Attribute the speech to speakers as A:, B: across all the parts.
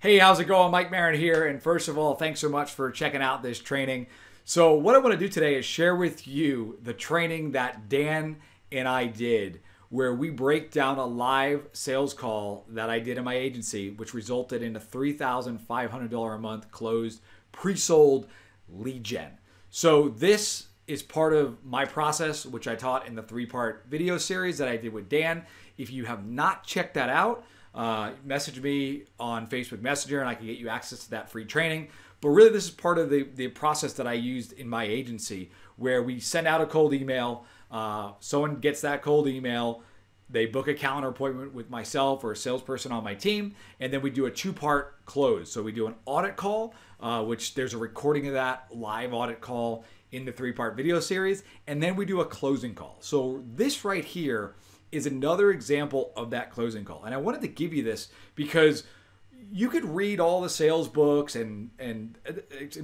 A: Hey, how's it going? Mike Marin here. And first of all, thanks so much for checking out this training. So, what I want to do today is share with you the training that Dan and I did, where we break down a live sales call that I did in my agency, which resulted in a $3,500 a month closed pre sold lead gen. So, this is part of my process, which I taught in the 3-part video series that I did with Dan. If you have not checked that out, message me on Facebook Messenger and I can get you access to that free training. But really, this is part of the process that I used in my agency, where we send out a cold email. Someone gets that cold email. They book a calendar appointment with myself or a salesperson on my team, and then we do a 2-part close. So we do an audit call, which there's a recording of that live audit call in the 3-part video series, and then we do a closing call. So this right here is another example of that closing call. And I wanted to give you this because you could read all the sales books and in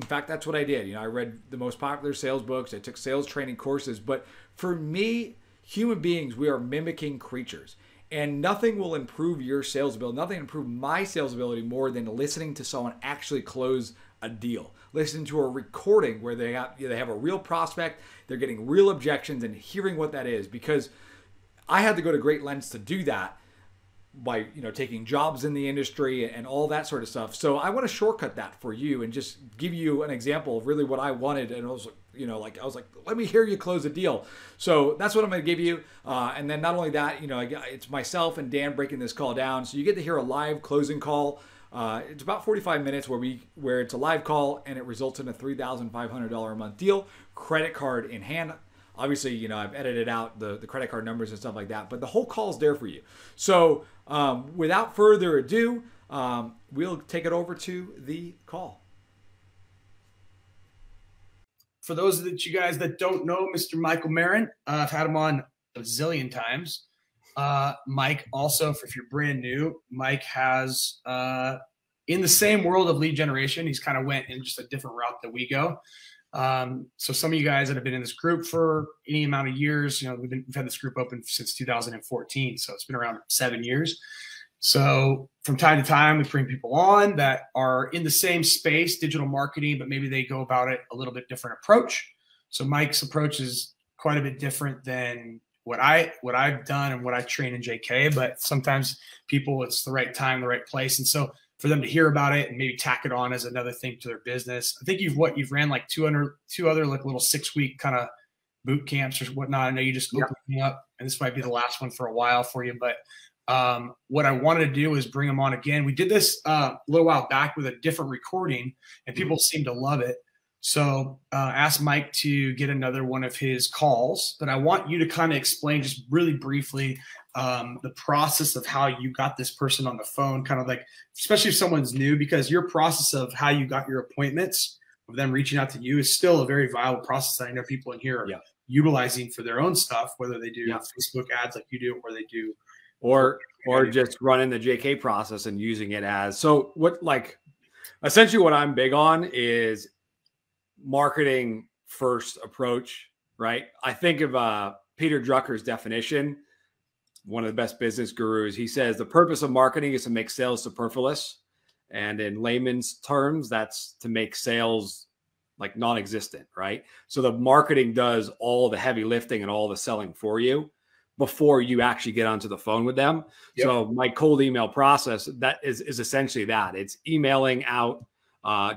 A: fact, that's what I did. I read the most popular sales books. I took sales training courses. But for me, human beings, we are mimicking creatures. And nothing will improve your sales ability, nothing will improve my sales ability more than listening to someone actually close a deal. Listening to a recording where they have a real prospect, they're getting real objections, and hearing what that is. Because I had to go to great lengths to do that by taking jobs in the industry and all that sort of stuff. So I want to shortcut that for you and just give you an example of really what I wanted. And I was like, let me hear you close a deal. So that's what I'm going to give you. And then not only that, it's myself and Dan breaking this call down. So you get to hear a live closing call. It's about 45 minutes where it's a live call and it results in a $3,500 a month deal, credit card in hand. Obviously, I've edited out the credit card numbers and stuff like that, but the whole call is there for you. So without further ado, we'll take it over to the call.
B: For those of you guys that don't know Mr. Michael Marin, I've had him on a zillion times. Mike also, if you're brand new, Mike has, in the same world of lead generation, he's kind of went in just a different route that we go. So some of you guys that have been in this group for any amount of years, we've had this group open since 2014. So it's been around 7 years. So from time to time, we bring people on that are in the same space, digital marketing, but maybe they go about it a little bit different approach. So Mike's approach is quite a bit different than what I've done and what I train in JK, but sometimes people, it's the right time, the right place. And so for them to hear about it and maybe tack it on as another thing to their business. I think you've ran like two other like little 6-week kind of boot camps or whatnot. I know you just opened me up, and this might be the last one for a while for you. But what I wanted to do is bring them on again. We did this a little while back with a different recording, and people seem to love it. So asked Mike to get another one of his calls, but I want you to kind of explain just really briefly the process of how you got this person on the phone, kind of like, especially if someone's new, because your process of how you got your appointments, of them reaching out to you, is still a very viable process that I know people in here are utilizing for their own stuff, whether they do Facebook ads like you do, or they do,
A: or just running the JK process and using it as, so what, like, essentially what I'm big on is marketing first approach, right? I think of Peter Drucker's definition, one of the best business gurus. He says the purpose of marketing is to make sales superfluous. And in layman's terms, that's to make sales like non-existent, right? So the marketing does all the heavy lifting and all the selling for you before you actually get onto the phone with them. Yep. So my cold email process, that is essentially that. It's emailing out,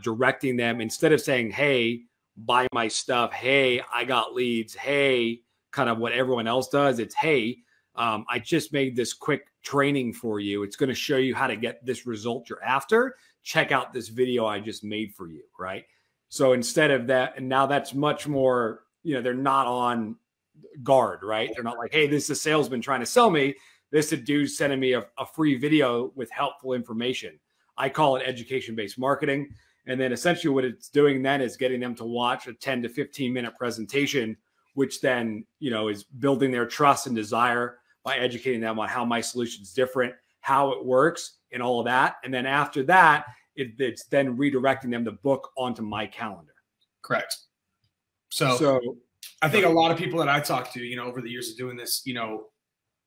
A: directing them, instead of saying, hey, buy my stuff. Hey, I got leads. Hey, kind of what everyone else does. It's, hey, I just made this quick training for you. It's going to show you how to get this result you're after. Check out this video I just made for you, right? So instead of that, and now that's much more, they're not on guard, right? They're not like, hey, this is a salesman trying to sell me. This is a dude sending me a free video with helpful information. I call it education-based marketing. And then essentially what it's doing then is getting them to watch a 10 to 15-minute presentation, which then, is building their trust and desire by educating them on how my solution is different, how it works, and all of that. And then after that, it's then redirecting them to book onto my calendar.
B: Correct. So I think a lot of people that I talk to, over the years of doing this,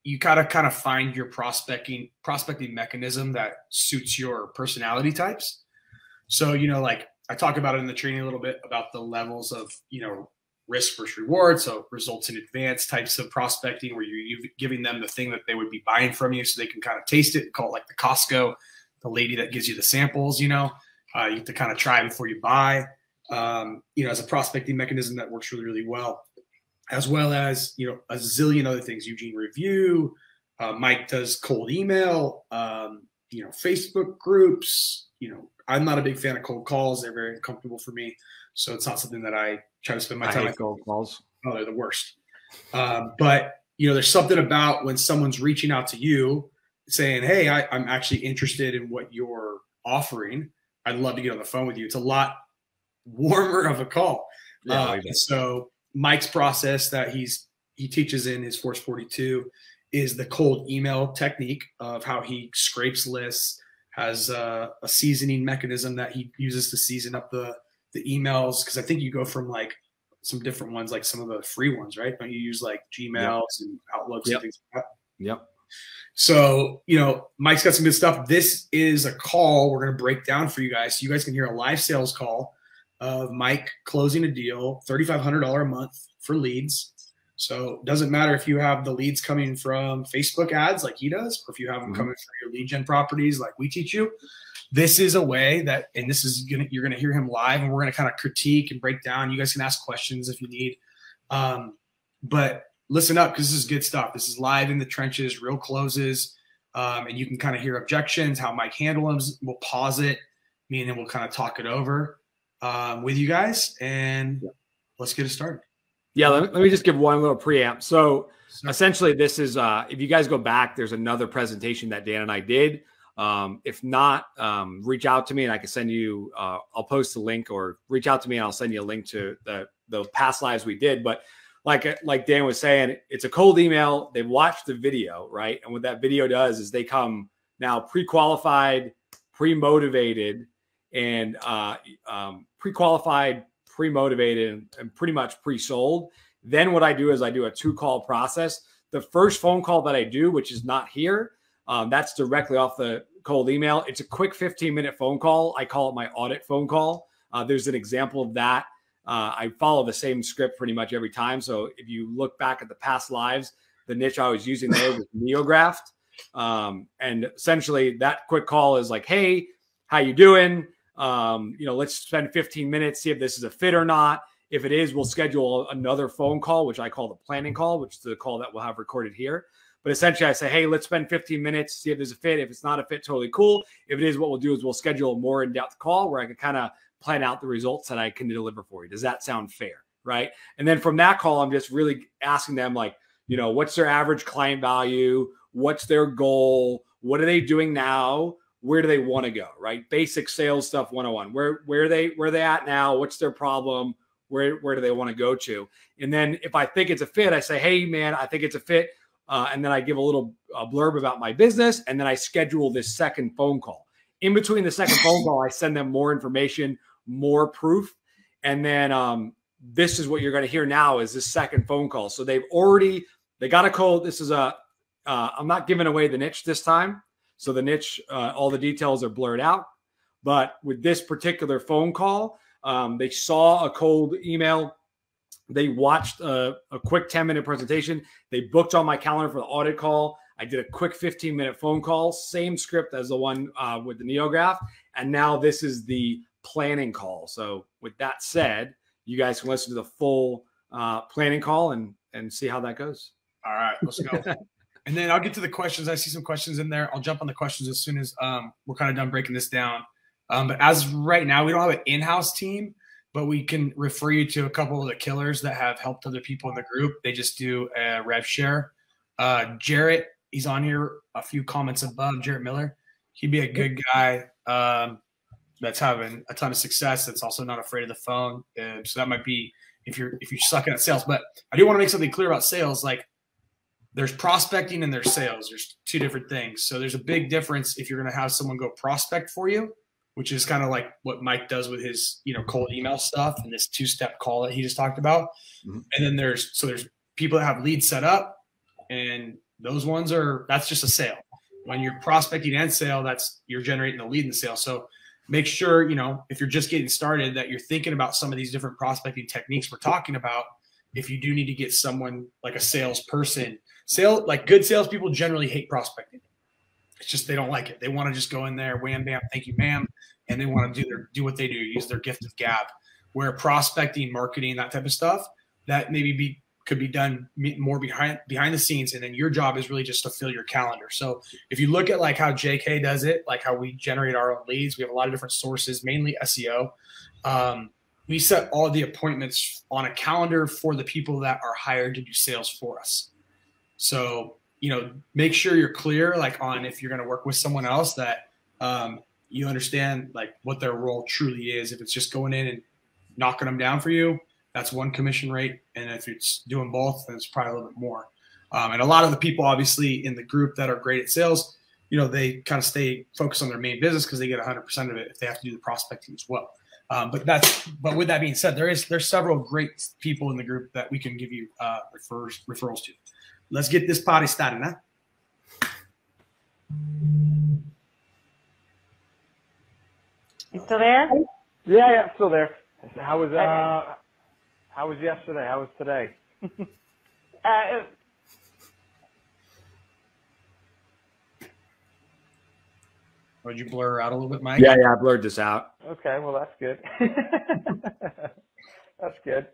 B: you gotta kind of find your prospecting mechanism that suits your personality types. So, you know, like I talk about it in the training a little bit about the levels of, you know, risk versus reward. So results in advance types of prospecting where you're giving them the thing that they would be buying from you so they can kind of taste it, call it like the Costco, the lady that gives you the samples, you know, you have to kind of try before you buy, you know, as a prospecting mechanism that works really, really well. As well as, you know, a zillion other things. Eugene Review, Mike does cold email, you know, Facebook groups. You know, I'm not a big fan of cold calls. They're very uncomfortable for me. So it's not something that I try to spend my time.
A: I hate cold calls.
B: Oh, they're the worst. But, you know, there's something about when someone's reaching out to you saying, hey, I'm actually interested in what you're offering. I'd love to get on the phone with you. It's a lot warmer of a call. Yeah, so Mike's process that he teaches in his Force 42 is the cold email technique of how he scrapes lists, has a seasoning mechanism that he uses to season up the emails. Cause I think you go from like some different ones, like some of the free ones, right? Don't you use like Gmails and Outlooks and things like that?
A: Yep.
B: So, you know, Mike's got some good stuff. This is a call we're going to break down for you guys. So you guys can hear a live sales call of Mike closing a deal, $3,500 a month for leads. So it doesn't matter if you have the leads coming from Facebook ads like he does, or if you have them coming from your lead gen properties like we teach you. This is a way that, and this is you're going to hear him live, and we're going to kind of critique and break down. You guys can ask questions if you need. But listen up, because this is good stuff. This is live in the trenches, real closes, and you can kind of hear objections, how Mike handles them. We'll pause it, and then we'll kind of talk it over with you guys, and let's get it started.
A: Yeah, let me just give one little preamp. So essentially this is, if you guys go back, there's another presentation that Dan and I did. If not, reach out to me and I can send you, I'll post a link, or reach out to me and I'll send you a link to the past lives we did. But like Dan was saying, it's a cold email. They've watched the video, right? And what that video does is they come now pre-qualified, pre-motivated, and pre-qualified, pre-motivated, and pretty much pre-sold. Then what I do is I do a 2-call process. The first phone call that I do, which is not here, that's directly off the cold email. It's a quick 15-minute phone call. I call it my audit phone call. There's an example of that. I follow the same script pretty much every time. So if you look back at the past lives, the niche I was using there was NeoGraft. And essentially that quick call is like, hey, how you doing? You know, let's spend 15 minutes, see if this is a fit or not. If it is, we'll schedule another phone call, which I call the planning call, which is the call that we'll have recorded here. But essentially I say, hey, let's spend 15 minutes, see if there's a fit. If it's not a fit, totally cool. If it is, what we'll do is we'll schedule a more in-depth call where I can kind of plan out the results that I can deliver for you. Does that sound fair? Right. And then from that call, I'm just really asking them, like, you know, what's their average client value? What's their goal? What are they doing now? Where do they want to go? Right. Basic sales stuff 101. Where are they at now? What's their problem? Where do they want to go to? And then if I think it's a fit, I say, hey, man, I think it's a fit. And then I give a little blurb about my business. And then I schedule this second phone call. In between the second phone call, I send them more information, more proof. And then this is what you're going to hear now is this second phone call. So they got a code. This is I'm not giving away the niche this time. So the niche, all the details are blurred out. But with this particular phone call, they saw a cold email. They watched a quick 10-minute presentation. They booked on my calendar for the audit call. I did a quick 15-minute phone call, same script as the one with the NeoGraft. And now this is the planning call. So with that said, you guys can listen to the full planning call and see how that goes.
B: All right, let's go. And then I'll get to the questions. I see some questions in there. I'll jump on the questions as soon as we're kind of done breaking this down. But as right now, we don't have an in-house team, but we can refer you to a couple of the killers that have helped other people in the group. They just do a rev share. Jarrett, he's on here a few comments above. Jarrett Miller, he'd be a good guy that's having a ton of success. That's also not afraid of the phone. So that might be if you're sucking at sales. But I do want to make something clear about sales. Like, there's prospecting and there's sales. There's two different things. So there's a big difference if you're going to have someone go prospect for you, which is kind of like what Mike does with his, you know, cold email stuff and this 2-step call that he just talked about. Mm-hmm. And then there's people that have leads set up and Those ones that's just a sale. When you're prospecting and sale, you're generating the lead in the sale. So make sure, if you're just getting started, that you're thinking about some of these different prospecting techniques we're talking about. If you do need to get someone like a salesperson, like good salespeople generally hate prospecting. It's just, they don't like it. They want to just go in there, wham, bam, thank you, ma'am. And they want to do what they do, use their gift of gab. Where prospecting, marketing, that type of stuff, that could be done more behind the scenes. And then your job is really just to fill your calendar. So if you look at like how JK does it, like how we generate our own leads, we have a lot of different sources, mainly SEO. We set all the appointments on a calendar for the people that are hired to do sales for us. So, make sure you're clear, like on if you're going to work with someone else, that you understand like what their role truly is. If it's just going in and knocking them down for you, that's one commission rate. And if it's doing both, then it's probably a little bit more. And a lot of the people obviously in the group that are great at sales, they kind of stay focused on their main business because they get 100% of it if they have to do the prospecting as well. But with that being said, there's several great people in the group that we can give you referrals to. Let's get this party started, huh?
C: You still there?
D: Yeah, still there. How was yesterday? How was today?
B: Would you blur out a little bit, Mike?
A: Yeah, I blurred this out.
D: Okay, well that's good. That's good.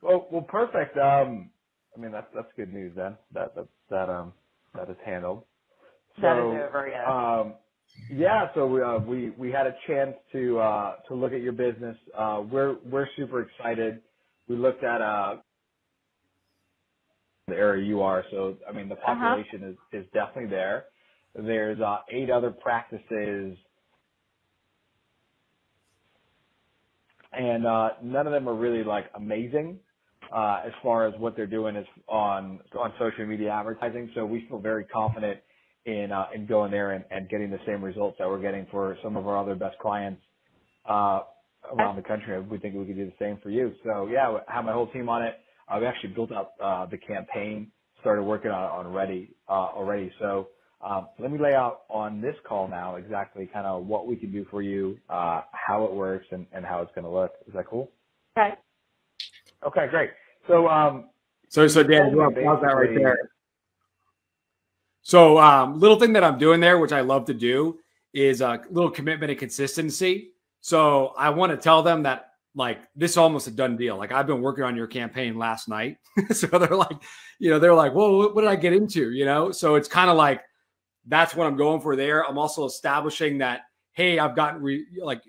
D: Well, perfect. I mean, that's good news then. That is handled.
C: That is over, yeah.
D: Yeah, so we had a chance to look at your business. We're super excited. We looked at the area you are. So I mean, the population is definitely there. There's 8 other practices, and none of them are really like amazing as far as what they're doing is on social media advertising. So we feel very confident in going there and getting the same results that we're getting for some of our other best clients around the country. We think we could do the same for you. So yeah, I have my whole team on it. We actually built up the campaign, started working on it already. So let me lay out on this call now exactly kind of what we can do for you, how it works, and how it's going to look. Is that cool?
C: Okay.
D: Okay, great. So
A: so Dan, you want to pause that right there? So little thing that I'm doing there, which I love to do, is a little commitment and consistency. So I want to tell them that like this is almost a done deal. Like I've been working on your campaign last night. So they're like, they're like, well, what did I get into? So it's kind of like, that's what I'm going for there. I'm also establishing that, hey, I've gotten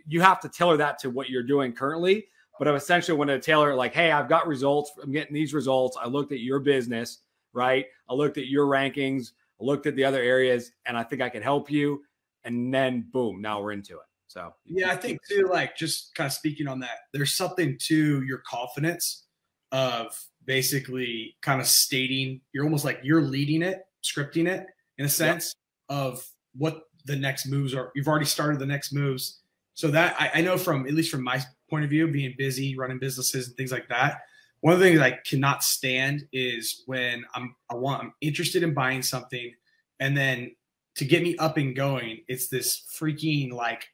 A: you have to tailor that to what you're doing currently. But I'm essentially want to tailor like, hey, I've got results. I'm getting these results. I looked at your business, right? I looked at your rankings. I looked at the other areas, and I think I can help you. And then boom, now we're into it. So
B: yeah, I think too, like just kind of speaking on that, there's something to your confidence of basically kind of stating, you're almost like you're leading it, scripting it in a sense of what the next moves are. You've already started the next moves. So that I know from, at least from my point of view, being busy, running businesses and things like that, one of the things I cannot stand is when I'm interested in buying something, and then to get me up and going, it's this freaking like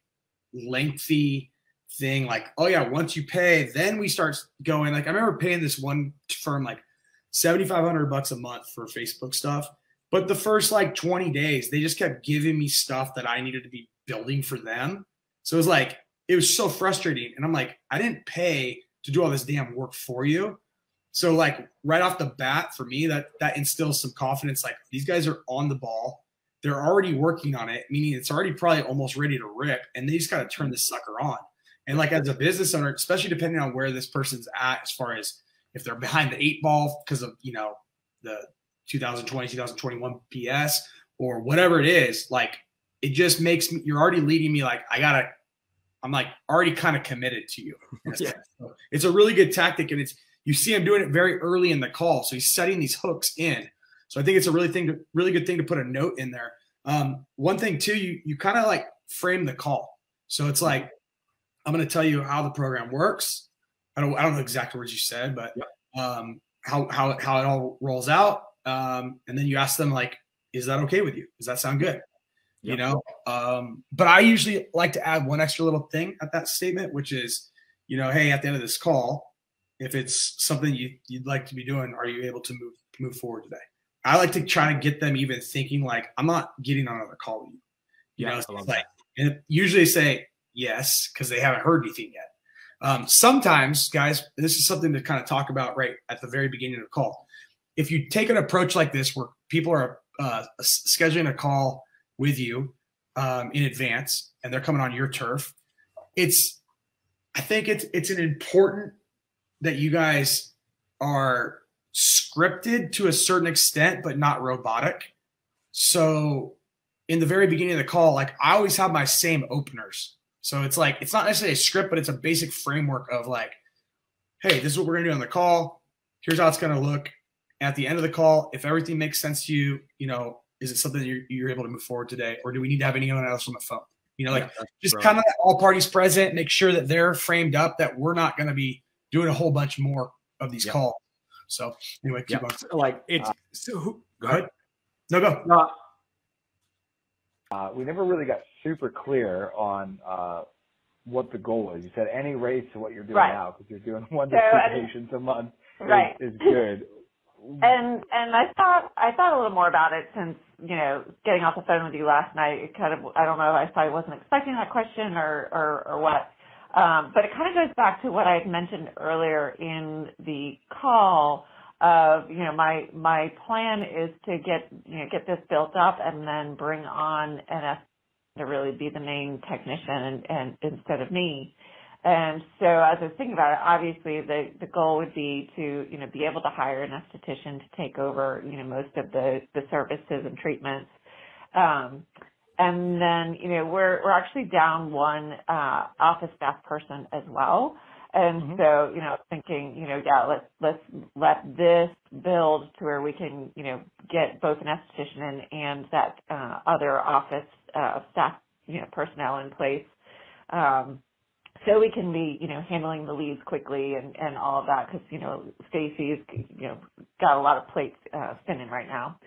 B: lengthy thing. Like, oh yeah, once you pay, then we start going. Like I remember paying this one firm like $7,500 a month for Facebook stuff, but the first like 20 days, they just kept giving me stuff that I needed to be building for them. So it was so frustrating. And I'm like, I didn't pay to do all this damn work for you. So like right off the bat for me, that instills some confidence. Like these guys are on the ball. They're already working on it, meaning it's already probably almost ready to rip, and they just got to turn this sucker on. And like as a business owner, especially depending on where this person's at, as far as if they're behind the 8 ball because of, the 2020, 2021 PS or whatever it is, like it just makes me, you're already leading me. Like I'm like already kind of committed to you. Yeah. So it's a really good tactic, and you see him doing it very early in the call. So he's setting these hooks in. So I think it's a really good thing to put a note in there. One thing too, you kind of like frame the call. So it's like, I'm going to tell you how the program works. I don't know the exact words you said, but how it all rolls out. and then you ask them like, is that okay with you? Does that sound good?
A: Yep.
B: You know, but I usually like to add one extra little thing at that statement, which is, you know, hey, at the end of this call, if it's something you'd like to be doing, are you able to move forward today? I like to try to get them even thinking like, I'm not getting on another call with you. You know, it's like, and usually say yes, because they haven't heard anything yet. Sometimes, guys, this is something to kind of talk about right at the very beginning of the call. If you take an approach like this, where people are scheduling a call with you in advance, and they're coming on your turf, I think it's an important that you guys are scripted to a certain extent, but not robotic. So in the very beginning of the call, like I always have my same openers. So it's like, it's not necessarily a script, but it's a basic framework of like, hey, this is what we're going to do on the call. Here's how it's going to look. At the end of the call, if everything makes sense to you, you know, is it something that you're able to move forward today? Or do we need to have anyone else on the phone? You know, like just kind of all parties present, make sure that they're framed up, that we're not going to be doing a whole bunch more of these calls. So anyway, keep on.
A: Like it's go ahead.
B: No, go.
D: We never really got super clear on what the goal is. You said any raise to what you're doing now, because you're doing 1 to 2 patients a month is good.
C: And I thought a little more about it since, you know, getting off the phone with you last night. It kind of, I don't know, I probably wasn't expecting that question or what. But it kind of goes back to what I had mentioned earlier in the call of, you know, my plan is to get this built up and then bring on an S to really be the main technician and instead of me. And so as I was thinking about it, obviously the goal would be to, you know, be able to hire an esthetician to take over, you know, most of the services and treatments. And then, you know, we're actually down one office staff person as well. And so, you know, thinking, you know, let's let this build to where we can, you know, get both an esthetician and that other office staff, you know, personnel in place. So we can be, you know, handling the leads quickly and all of that, because, you know, Stacy's, you know, got a lot of plates spinning right now.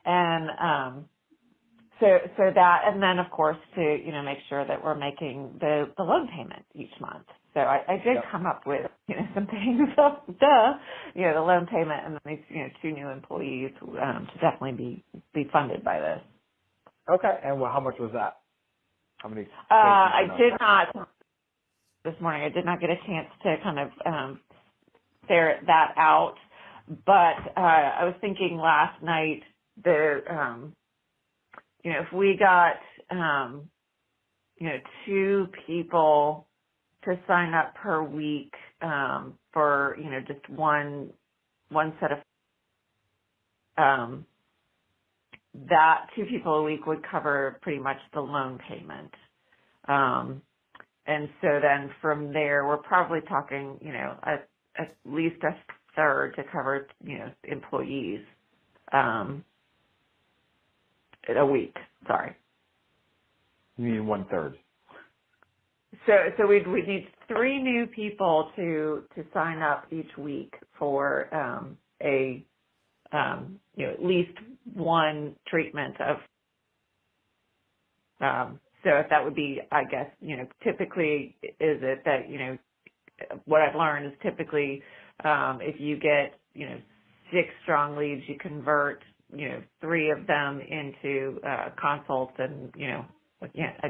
C: And so that, and then of course to, you know, make sure that we're making the loan payment each month. So I did come up with, you know, some things of you know, the loan payment and then these, you know, 2 new employees to definitely be funded by this.
D: Okay. And how much was that? How many?
C: I did not. This morning, I did not get a chance to kind of ferret that out, but I was thinking last night that, you know, if we got, you know, 2 people to sign up per week for, you know, just one set of, that 2 people a week would cover pretty much the loan payment. And so then from there, we're probably talking, you know, at least a third to cover, you know, employees a week. Sorry.
D: You mean 1/3?
C: So we'd need 3 new people to sign up each week for you know, at least one treatment of. So if that would be, I guess, you know, typically is it that, you know, what I've learned is typically if you get, you know, 6 strong leads, you convert, you know, 3 of them into consults and, you know, yeah, I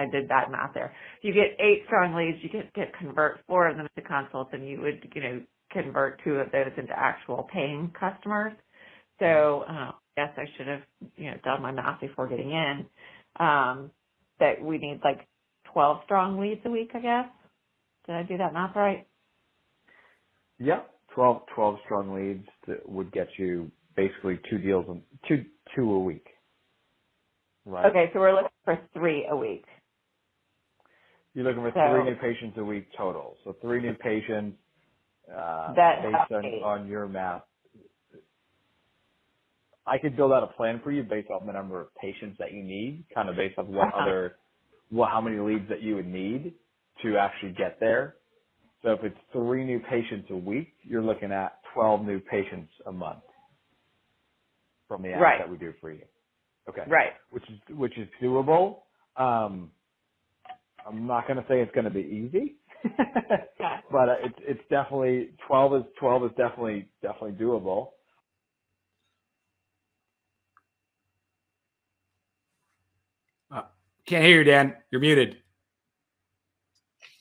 C: did that math there. If you get 8 strong leads, you get convert 4 of them into consults and you would, you know, convert 2 of those into actual paying customers. So yes, I should have, you know, done my math before getting in. That we need like 12 strong leads a week, I guess. Did I do that math right?
D: Yeah, 12 strong leads would get you basically 2 deals, two a week. Right.
C: Okay, so we're looking for 3 a week.
D: You're looking for 3 new patients a week total. So 3 new patients based on your math. I could build out a plan for you based off the number of patients that you need, kind of based off how many leads that you would need to actually get there. So if it's 3 new patients a week, you're looking at 12 new patients a month. from the ads
C: Right.
D: that we do for you. Okay.
C: Right.
D: Which is doable. I'm not going to say it's going to be easy,
C: Yeah.
D: but it's definitely 12 is definitely doable.
A: Can't hear you, Dan. You're muted.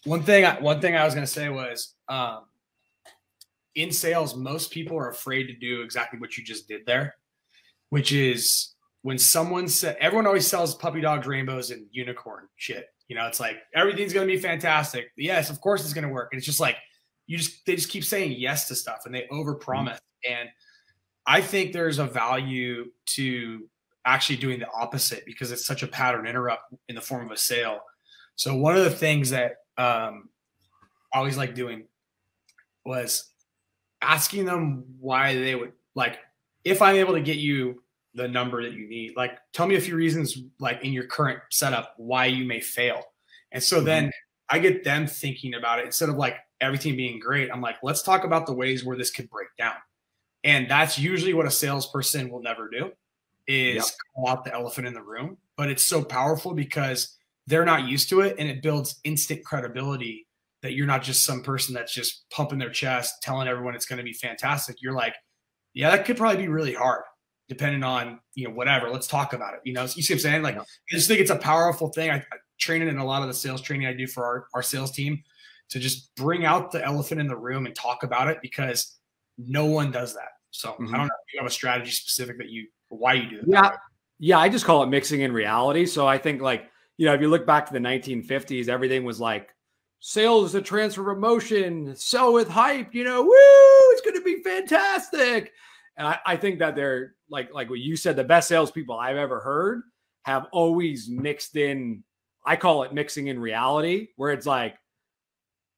B: One thing I was going to say was, in sales, most people are afraid to do exactly what you just did there, which is when someone said, everyone always sells puppy dogs, rainbows, and unicorn shit. It's like, everything's going to be fantastic. Yes, of course it's going to work. And it's just like, they just keep saying yes to stuff and they overpromise. And I think there's a value to actually doing the opposite because it's such a pattern interrupt in the form of a sale. So one of the things that I always like doing was asking them why they would, like, if I'm able to get you the number that you need, like, tell me a few reasons, like, in your current setup, why you may fail. And so then I get them thinking about it instead of like everything being great. I'm like, let's talk about the ways where this could break down. And that's usually what a salesperson will never do is call out the elephant in the room. But it's so powerful because they're not used to it. And it builds instant credibility that you're not just some person that's just pumping their chest, telling everyone it's going to be fantastic. You're like, yeah, that could probably be really hard depending on, whatever. Let's talk about it. You see what I'm saying? Like, I just think it's a powerful thing. I train it in a lot of the sales training I do for our sales team to just bring out the elephant in the room and talk about it because no one does that. So I don't know if you have a strategy specific that why you do it.
A: Yeah. I just call it mixing in reality. So I think if you look back to the 1950s, everything was like sales is a transfer of emotion, sell with hype, woo, it's going to be fantastic. And I think that they're like what you said, the best salespeople I've ever heard have always mixed in. I call it mixing in reality, where it's like,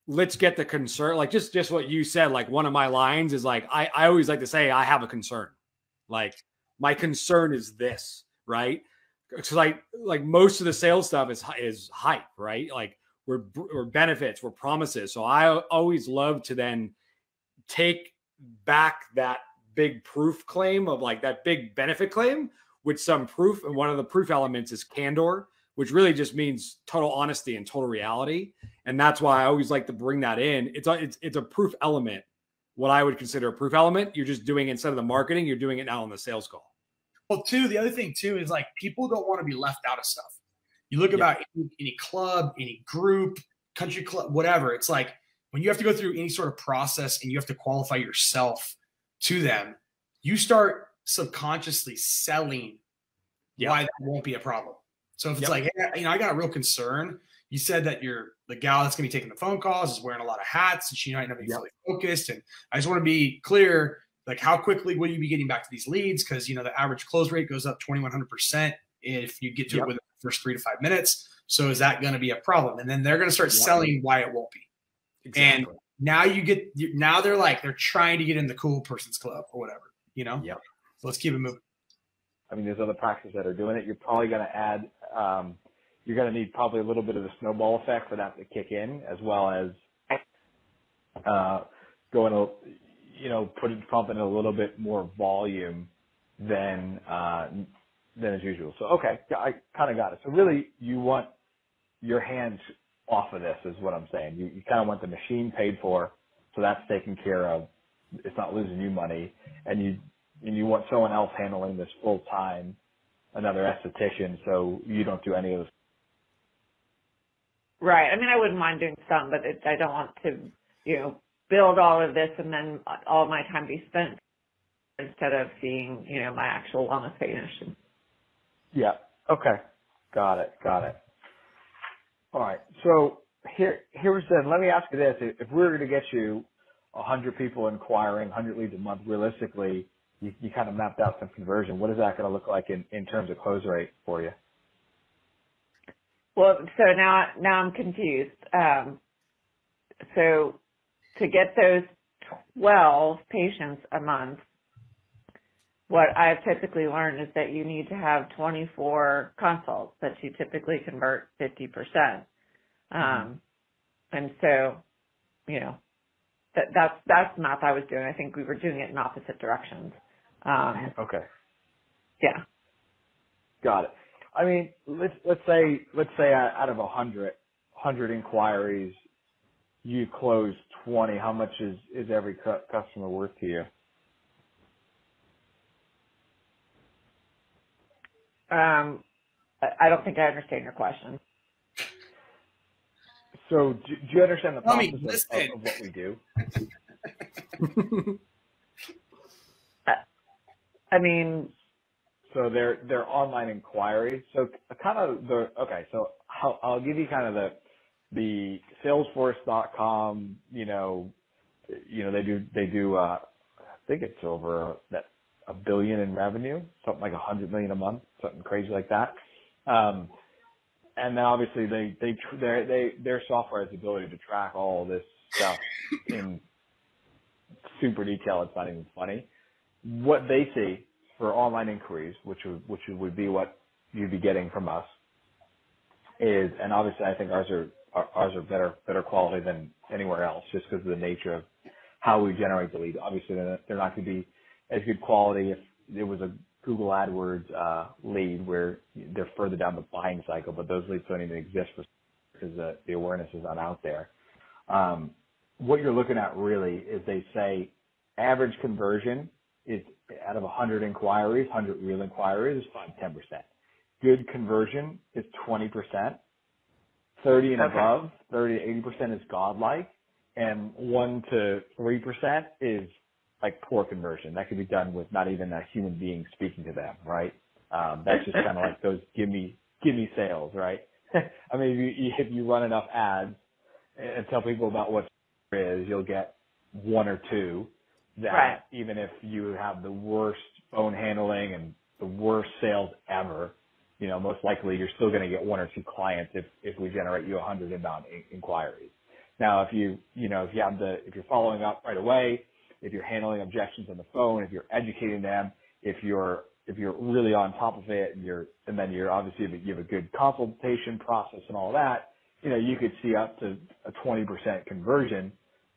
A: let's get the concern, like just what you said. Like one of my lines is like, I always like to say, I have a concern. Like my concern is this, right? Because like most of the sales stuff is hype, right? Like we're benefits, we're promises. So I always love to then take back that big proof claim of like that big benefit claim with some proof. And one of the proof elements is candor, which really just means total honesty and total reality. And that's why I always like to bring that in. It's a proof element, what I would consider a proof element. You're just doing, instead of the marketing, you're doing it now on the sales call.
B: Well, the other thing too is like people don't want to be left out of stuff. You look about any club, any group, country club, whatever. It's like when you have to go through any sort of process and you have to qualify yourself to them, you start subconsciously selling why that won't be a problem. So if it's like, hey, I got a real concern. You said that the gal that's going to be taking the phone calls is wearing a lot of hats and she might not be fully focused. And I just want to be clear, like how quickly will you be getting back to these leads? Because, the average close rate goes up 2,100% if you get to it within the first 3 to 5 minutes. So is that going to be a problem? And then they're going to start selling why it won't be. Exactly. And now they're trying to get in the cool person's club or whatever, So let's keep it moving.
D: I mean, there's other practices that are doing it. You're probably going to add, you're going to need probably a little bit of the snowball effect for that to kick in, as well as going to, pumping in a little bit more volume than is usual. So, okay, I kind of got it. So really you want your hands off of this is what I'm saying. You kind of want the machine paid for, so that's taken care of. It's not losing you money, and you want someone else handling this full time, another esthetician, so you don't do any of this.
C: Right. I mean, I wouldn't mind doing some, but I don't want to, build all of this and then all my time be spent instead of seeing, my actual wellness patient.
D: Yeah. Okay. Got it. All right. So here's then. Let me ask you this: if we were going to get you 100 people inquiring, 100 leads a month, realistically, you kind of mapped out some conversion. What is that going to look like in terms of close rate for you?
C: Well, so now I'm confused. So to get those 12 patients a month, what I've typically learned is that you need to have 24 consults that you typically convert 50%. And so, that's the math I was doing. I think we were doing it in opposite directions.
D: Okay.
C: Yeah.
D: Got it. I mean, let's say out of 100 inquiries, you close 20. How much is every customer worth to you?
C: I don't think I understand your question.
D: So do you understand the
B: Tommy,
D: process
B: listen.
D: of what we do?
C: I mean,
D: So they're online inquiries. So kind of so I'll give you kind of the Salesforce.com. They do. I think it's over $1 billion in revenue, something like $100 million a month, something crazy like that. And then obviously their software has the ability to track all this stuff in super detail. It's not even funny. What they see for online inquiries, which would be what you'd be getting from us, is, and obviously I think ours are better quality than anywhere else, just because of the nature of how we generate the lead. Obviously, they're not going to be as good quality if it was a Google AdWords lead where they're further down the buying cycle, but those leads don't even exist because the awareness is not out there. What you're looking at really is they say average conversion is out of 100 inquiries, 100 real inquiries is 5-10%. Good conversion is 20%. 30 and above, 30 to 80% is godlike, and 1 to 3% is like poor conversion. That could be done with not even a human being speaking to them, right? That's just kind of like those give me sales, right? I mean, if you run enough ads and tell people about what is, you'll get 1 or 2 that
C: right.
D: Even if you have the worst phone handling and the worst sales ever, most likely you're still going to get 1 or 2 clients if we generate you 100 inbound inquiries. Now, if you're following up right away, if you're handling objections on the phone, if you're educating them, if you're really on top of it, and then you're obviously you have a good consultation process and all that, you could see up to a 20% conversion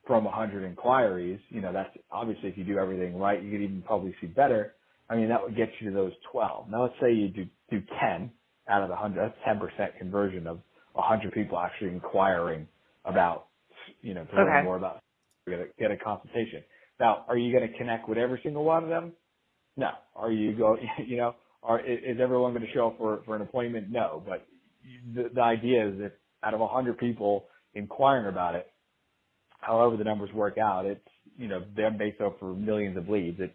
D: from 100 inquiries. That's obviously if you do everything right, you could even probably see better. I mean, that would get you to those 12. Now, let's say you do 10 out of the 100. That's 10% conversion of 100 people actually inquiring about, to learn more about, get a consultation. Now, are you going to connect with every single one of them? No. Are you is everyone going to show up for an appointment? No. But the idea is if out of 100 people inquiring about it, however the numbers work out, it's, they're based off for millions of leads. It's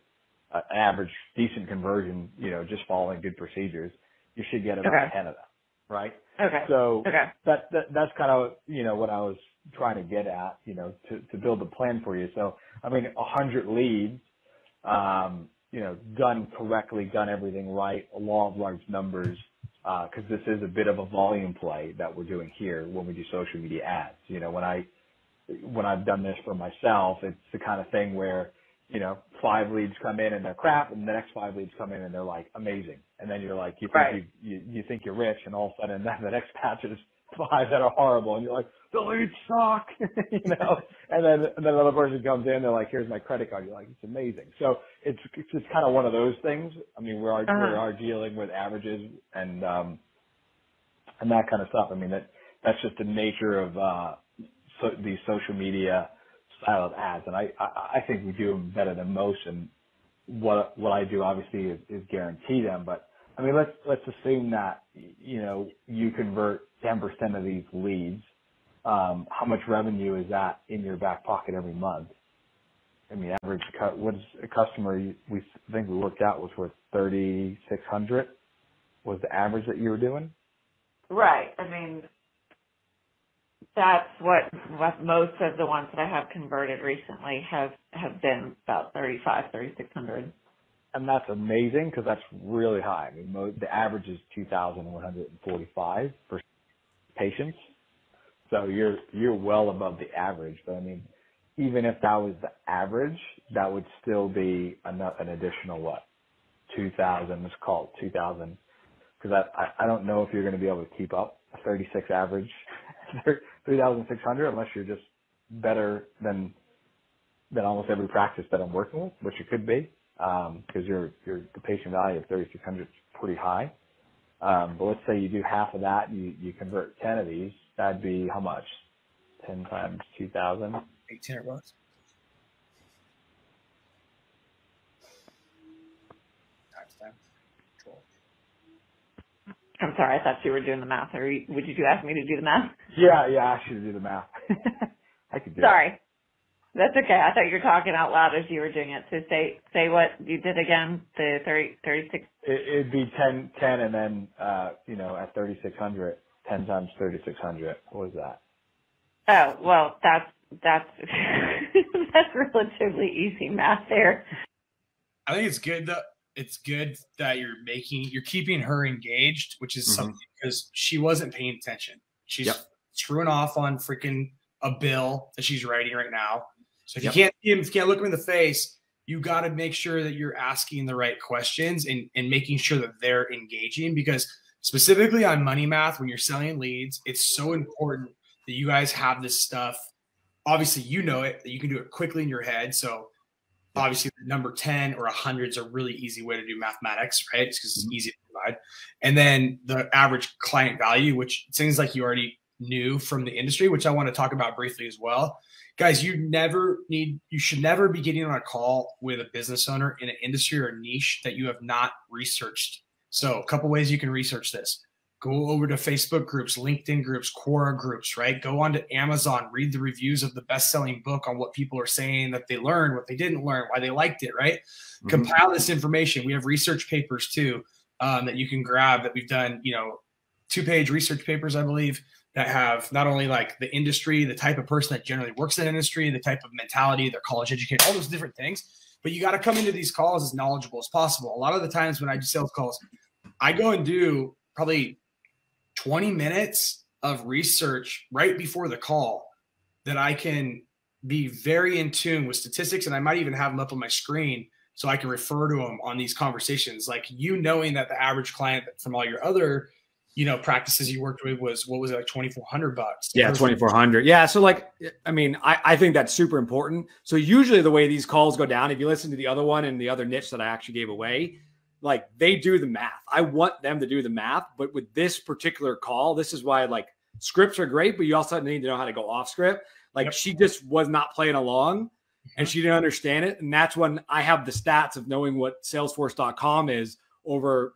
D: an average decent conversion, just following good procedures. You should get about 10 of them, right?
C: Okay.
D: So that's kind of, what I was trying to get at, to build a plan for you. So, I mean, 100 leads, done correctly, done everything right, a law of large numbers, because this is a bit of a volume play that we're doing here when we do social media ads. When I've done this for myself, it's the kind of thing where, 5 leads come in and they're crap, and the next 5 leads come in and they're like amazing. And then you're like, you think you're rich, and all of a sudden the next batch is 5 that are horrible, and you're like, the leads suck, And then another person comes in, they're like, here's my credit card. You're like, it's amazing. So it's just kind of one of those things. I mean, we are dealing with averages and that kind of stuff. I mean, that's just the nature of these social media style of ads, and I think we do them better than most. And what I do obviously is guarantee them. But I mean, let's assume that you convert 10% of these leads. How much revenue is that in your back pocket every month? I mean, average what is a customer we think we worked out was worth $3,600 was the average that you were doing.
C: Right. I mean, that's what most of the ones that I have converted recently have been about $3,600.
D: And that's amazing because that's really high. I mean, the average is 2,145 for patients. So you're well above the average. But I mean, even if that was the average, that would still be an additional 2,000. Let's call it 2,000. Because I don't know if you're going to be able to keep up a 36 average, 3,600, unless you're just better than almost every practice that I'm working with, which you could be. because the patient value of 3,600 is pretty high. But let's say you do half of that, you convert 10 of these, that'd be how much? 10 times 2,000?
B: $1,800.
C: I'm sorry, I thought you were doing the math. Or would you ask me to do the math?
D: Yeah, I should do the math. I could do
C: Sorry.
D: it.
C: That's okay. I thought you were talking out loud as you were doing it. So say what you did again, the 36.
D: It'd be 10 and then, at 3,600, 10 times 3,600. What was that?
C: Oh, well, that's that's relatively easy math there.
B: I think it's good that you're keeping her engaged, which is something because she wasn't paying attention. She's screwing off on freaking a bill that she's writing right now. So if you can't look them in the face, you got to make sure that you're asking the right questions and making sure that they're engaging, because specifically on Money Math, when you're selling leads, it's so important that you guys have this stuff. Obviously, you know it, that you can do it quickly in your head. So obviously the number 10 or 100 is a really easy way to do mathematics, right? It's because it's easy to provide. And then the average client value, which seems like you already knew from the industry, which I want to talk about briefly as well. Guys, you should never be getting on a call with a business owner in an industry or a niche that you have not researched. So a couple ways you can research this. Go over to Facebook groups, LinkedIn groups, Quora groups, right? Go on to Amazon, read the reviews of the best-selling book on what people are saying that they learned, what they didn't learn, why they liked it, right? Compile this information. We have research papers too that you can grab that we've done, 2-page research papers, I believe, that have not only like the industry, the type of person that generally works in the industry, the type of mentality, their college educated, all those different things. But you got to come into these calls as knowledgeable as possible. A lot of the times when I do sales calls, I go and do probably 20 minutes of research right before the call that I can be very in tune with statistics. And I might even have them up on my screen so I can refer to them on these conversations. Like knowing that the average client from all your other practices you worked with was, what was it, like $2,400?
A: Yeah, 2,400. Yeah. So I think that's super important. So usually the way these calls go down, if you listen to the other one and the other niche that I actually gave away, like they do the math. I want them to do the math, but with this particular call, this is why scripts are great, but you also need to know how to go off script. She just was not playing along and she didn't understand it. And that's when I have the stats of knowing what Salesforce.com is over,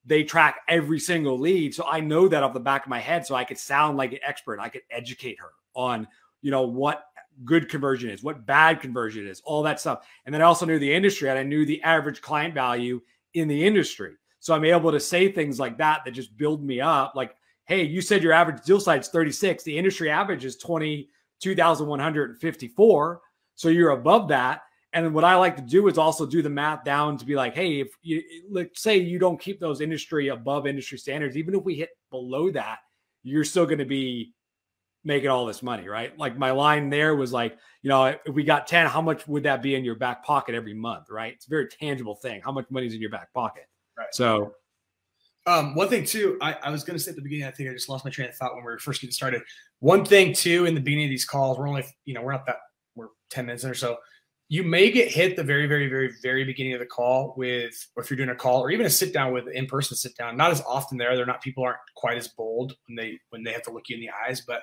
A: they track every single lead. So I know that off the back of my head. So I could sound like an expert. I could educate her on, what good conversion is, what bad conversion is, all that stuff. And then I also knew the industry and I knew the average client value in the industry. So I'm able to say things like that just build me up. Like, hey, you said your average deal size is 36. The industry average is 22,154. So you're above that. And what I like to do is also do the math down to be like, hey, if you, let's say you don't keep those above industry standards, even if we hit below that, you're still going to be making all this money, right? Like my line there was like, if we got 10, how much would that be in your back pocket every month, right? It's a very tangible thing. How much money is in your back pocket?
B: Right.
A: So
B: one thing too, I was going to say at the beginning, I think I just lost my train of thought when we were first getting started. One thing too, in the beginning of these calls, we're only, we're 10 minutes in or so. You may get hit the very, very, very, very beginning of the call or if you're doing a call or even a sit down with in-person sit down, not as often there. People aren't quite as bold when they have to look you in the eyes, but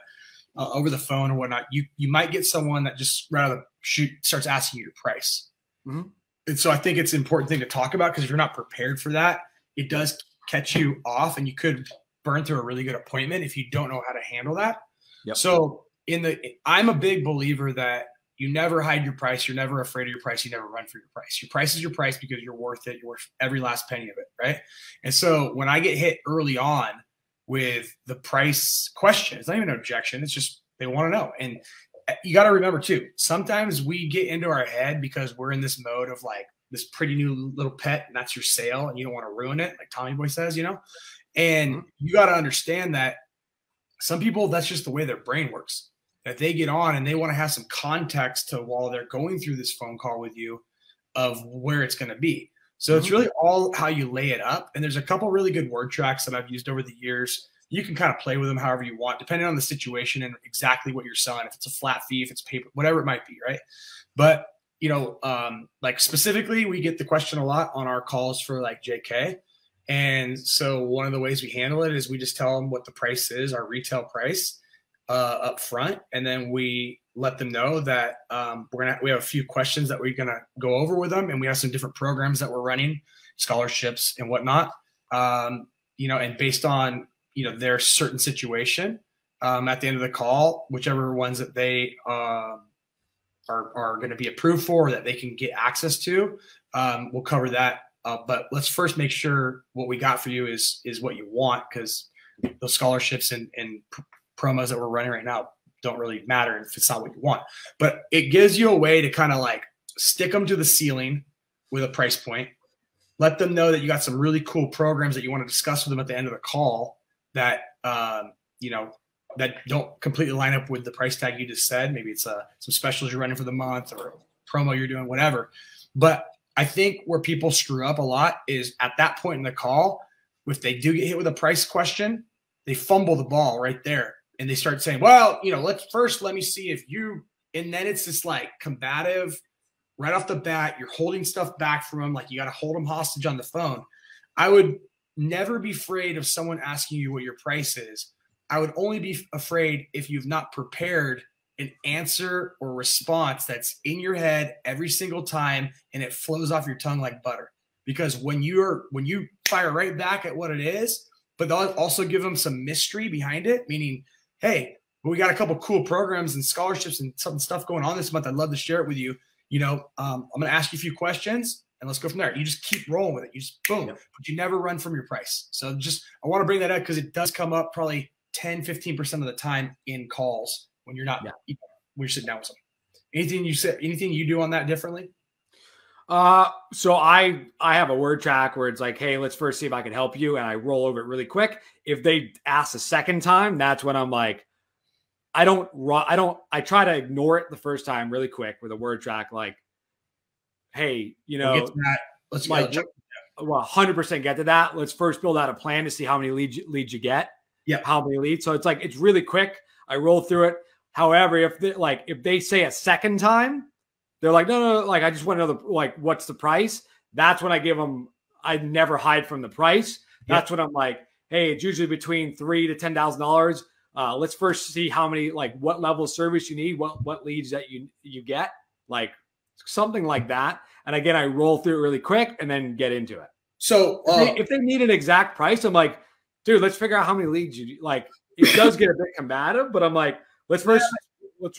B: over the phone or whatnot, you might get someone that just rather starts asking you your price. And so I think it's an important thing to talk about, because if you're not prepared for that, it does catch you off and you could burn through a really good appointment if you don't know how to handle that.
A: Yep.
B: So I'm a big believer that you never hide your price. You're never afraid of your price. You never run for your price. Your price is your price because you're worth it. You're worth every last penny of it, right? And so when I get hit early on with the price question, it's not even an objection. It's just they want to know. And you got to remember too, sometimes we get into our head because we're in this mode of like this pretty new little pet and that's your sale and you don't want to ruin it, like Tommy Boy says, and you got to understand that some people, that's just the way their brain works. That they get on and they want to have some context to while they're going through this phone call with you of where it's going to be. So it's really all how you lay it up. And there's a couple really good word tracks that I've used over the years. You can kind of play with them however you want, depending on the situation and exactly what you're selling. If it's a flat fee, if it's paper, whatever it might be, right? But like specifically, we get the question a lot on our calls for like JK. And so one of the ways we handle it is we just tell them what the price is, our retail price up front. And then we let them know that we have a few questions that we're going to go over with them. And we have some different programs that we're running, scholarships and whatnot, and based on, their certain situation at the end of the call, whichever ones that they are going to be approved for or that they can get access to, we'll cover that. But let's first make sure what we got for you is what you want, because those scholarships and promos that we're running right now don't really matter if it's not what you want. But it gives you a way to kind of like stick them to the ceiling with a price point. Let them know that you got some really cool programs that you want to discuss with them at the end of the call that that don't completely line up with the price tag you just said. Maybe it's some specials you're running for the month or a promo you're doing, whatever. But I think where people screw up a lot is at that point in the call, if they do get hit with a price question, they fumble the ball right there. And they start saying, well, let me see if you, and then it's just like combative right off the bat. You're holding stuff back from them. Like you got to hold them hostage on the phone. I would never be afraid of someone asking you what your price is. I would only be afraid if you've not prepared an answer or response that's in your head every single time and it flows off your tongue like butter. Because when you fire right back at what it is, but they'll also give them some mystery behind it, meaning, hey, we got a couple cool programs and scholarships and some stuff going on this month. I'd love to share it with you. I'm going to ask you a few questions and let's go from there. You just keep rolling with it. You just boom, but you never run from your price. So I want to bring that up because it does come up probably 10, 15% of the time in calls when you're not, when you're sitting down with someone. Anything you do on that differently?
A: So I have a word track where it's like, hey, let's first see if I can help you. And I roll over it really quick. If they ask a second time, that's when I'm like, I try to ignore it the first time really quick with a word track. Like, hey,
B: let's
A: like, 100% get to that. Let's first build out a plan to see how many leads you get.
B: Yeah.
A: How many leads. So it's like, it's really quick. I roll through it. However, if they say a second time, they're like, no, like, I just want to know what's the price? That's when I give them, I never hide from the price. That's when I'm like, hey, it's usually between $3,000 to $10,000. Let's first see how many, what level of service you need, what leads that you get, like something like that. And again, I roll through it really quick and then get into it.
B: So
A: if they need an exact price, I'm like, dude, let's figure out how many leads you like. It does get a bit combative, but I'm like, let's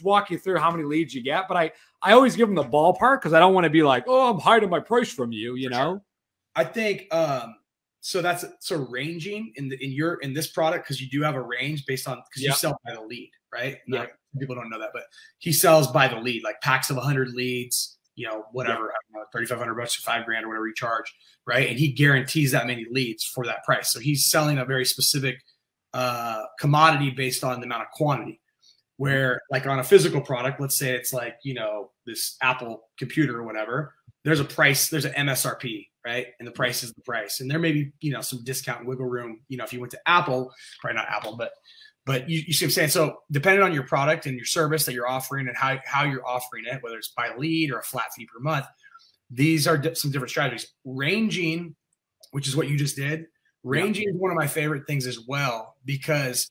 A: walk you through how many leads you get. But I always give them the ballpark because I don't want to be like, oh, I'm hiding my price from you,
B: Sure. I think so ranging in this product, because you do have a range based on, because you sell by the lead, right?
A: Yeah.
B: People don't know that, but he sells by the lead, like packs of 100 leads, whatever, I don't know, $3,500 or $5,000 or whatever you charge, right? And he guarantees that many leads for that price. So he's selling a very specific commodity based on the amount of quantity. Where like on a physical product, let's say it's like, this Apple computer or whatever, there's a price, there's an MSRP, right? And the price is the price. And there may be, some discount wiggle room, if you went to Apple, probably not Apple, but you see what I'm saying? So depending on your product and your service that you're offering and how you're offering it, whether it's by lead or a flat fee per month, these are some different strategies. Ranging, which is what you just did, ranging is one of my favorite things as well, because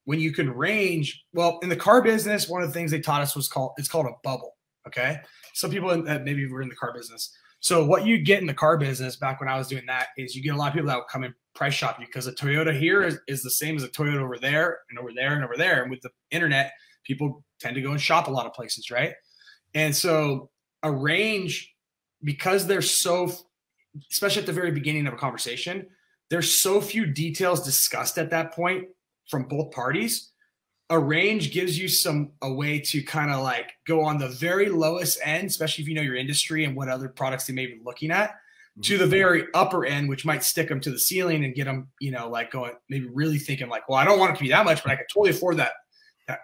B: when you can range, well, in the car business, one of the things they taught us it's called a bubble. Okay. Some people maybe were in the car business. So what you get in the car business back when I was doing that is you get a lot of people that will come and price shop you, because a Toyota here is the same as a Toyota over there and over there and over there. And with the internet, people tend to go and shop a lot of places. Right. And so a range, because there's especially at the very beginning of a conversation, there's so few details discussed at that point from both parties. A range gives you a way to kind of like go on the very lowest end, especially if you know your industry and what other products they may be looking at, to the very upper end, which might stick them to the ceiling and get them, like going, maybe really thinking like, well, I don't want it to be that much, but I could totally afford that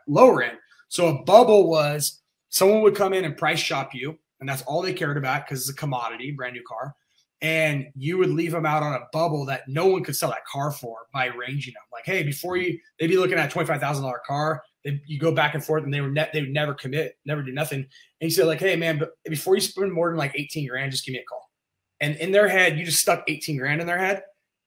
B: lower end. So a bubble was someone would come in and price shop you, and that's all they cared about because it's a commodity, brand new car. And you would leave them out on a bubble that no one could sell that car for by ranging them. Like, hey, they'd be looking at a $25,000 car. you go back and forth, and they would never commit, never do nothing. And you say like, hey man, but before you spend more than like 18 grand, just give me a call. And in their head, you just stuck 18 grand in their head.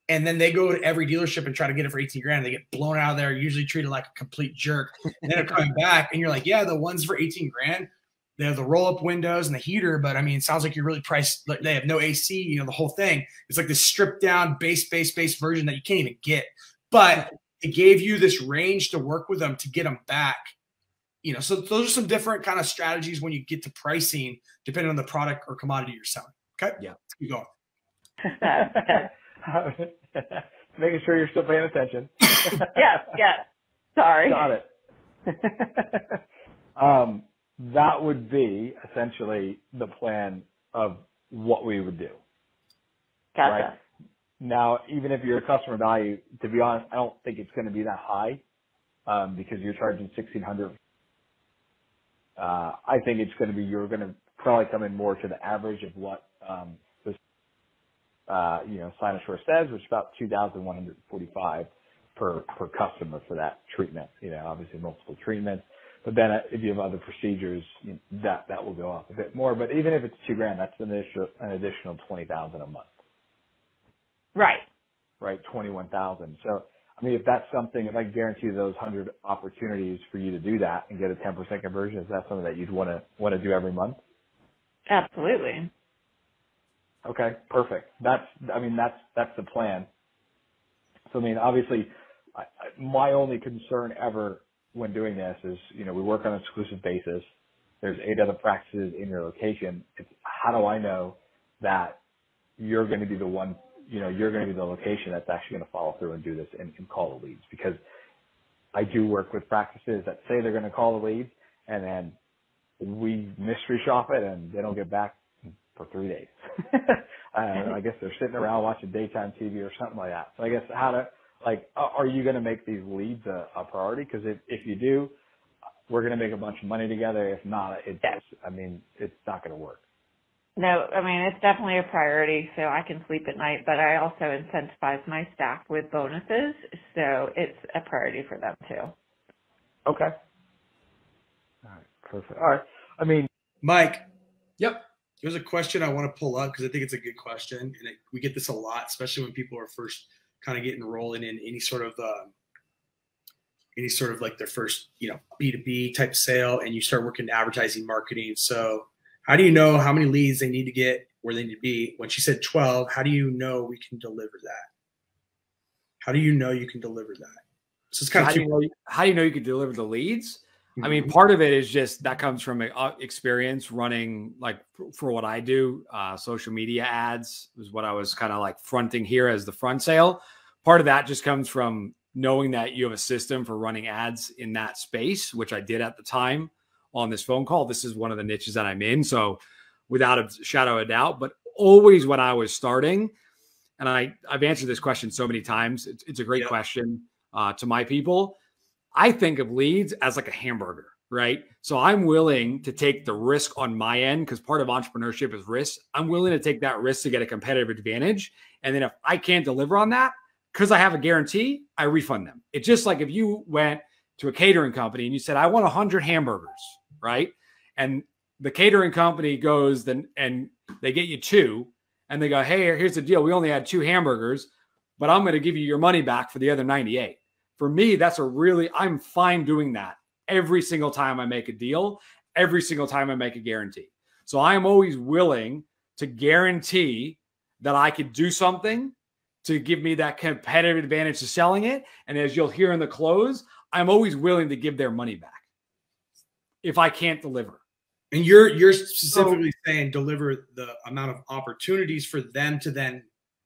B: And then they go to every dealership and try to get it for 18 grand. They get blown out of there, usually treated like a complete jerk. And then they're coming back and you're like, yeah, the ones for 18 grand, they have the roll up windows and the heater. But I mean, it sounds like you're really priced. Like they have no AC, you know, the whole thing. It's like this stripped down base version that you can't even get. But it gave you this range to work with them to get them back. You know, so those are some different kind of strategies when you get to pricing, depending on the product or commodity you're selling. Okay.
A: Yeah.
B: Let's keep going.
D: Making sure you're still paying attention.
C: Yes. Sorry.
D: Got it. That would be essentially the plan of what we would do.
C: Gotcha.
D: Right? Now, even if your customer value, to be honest, I don't think it's going to be that high because you're charging $1,600. I think it's going to be, you're going to probably come in more to the average of what this, Cynosure says, which is about $2,145 per customer for that treatment. You know, obviously multiple treatments. But then if you have other procedures, that will go up a bit more. But even if it's $2,000, that's an additional $20,000 a month.
C: Right.
D: Right, 21,000. So, I mean, if that's something, if I guarantee those 100 opportunities for you to do that and get a 10% conversion, is that something that you'd want to do every month?
C: Absolutely.
D: Okay, perfect. That's the plan. So, I mean, obviously, my only concern ever when doing this is, we work on an exclusive basis. There's 8 other practices in your location. It's how do I know that you're going to be the one, you're going to be the location that's actually going to follow through and do this and call the leads? Because I do work with practices that say they're going to call the leads, and then we mystery shop it and they don't get back for 3 days. I guess they're sitting around watching daytime TV or something like that. So I guess are you going to make these leads a priority? Because if you do, we're going to make a bunch of money together. If not, it's not going to work.
C: No, I mean, it's definitely a priority, so I can sleep at night, but I also incentivize my staff with bonuses, so it's a priority for them too.
D: Okay. All right, perfect. All right. I mean,
B: Mike.
A: Yep.
B: There's a question I want to pull up because I think it's a good question, and we get this a lot, especially when people are first kind of getting rolling in any sort of like their first, B2B type sale, and you start working advertising, marketing. So how do you know how many leads they need to get where they need to be? When she said 12, how do you know we can deliver that? How do you know you can deliver that? So it's kind
A: how
B: of
A: do you know you can deliver the leads?
B: Mm-hmm.
A: I mean, part of it is just that comes from experience running, like for what I do, social media ads is what I was kind of like fronting here as the front sale. Part of that just comes from knowing that you have a system for running ads in that space, which I did at the time on this phone call. This is one of the niches that I'm in. So without a shadow of a doubt, but always when I was starting, and I've answered this question so many times, it's a great question to my people. I think of leads as like a hamburger, right? So I'm willing to take the risk on my end because part of entrepreneurship is risk. I'm willing to take that risk to get a competitive advantage. And then if I can't deliver on that, because I have a guarantee, I refund them. It's just like if you went to a catering company and you said, I want 100 hamburgers, right? And the catering company goes and they get you 2 and they go, hey, here's the deal. We only had 2 hamburgers, but I'm going to give you your money back for the other 98. For me, I'm fine doing that every single time I make a deal, every single time I make a guarantee. So I am always willing to guarantee that I could do something to give me that competitive advantage to selling it. And as you'll hear in the close, I'm always willing to give their money back if I can't deliver.
B: And you're specifically saying deliver the amount of opportunities for them to then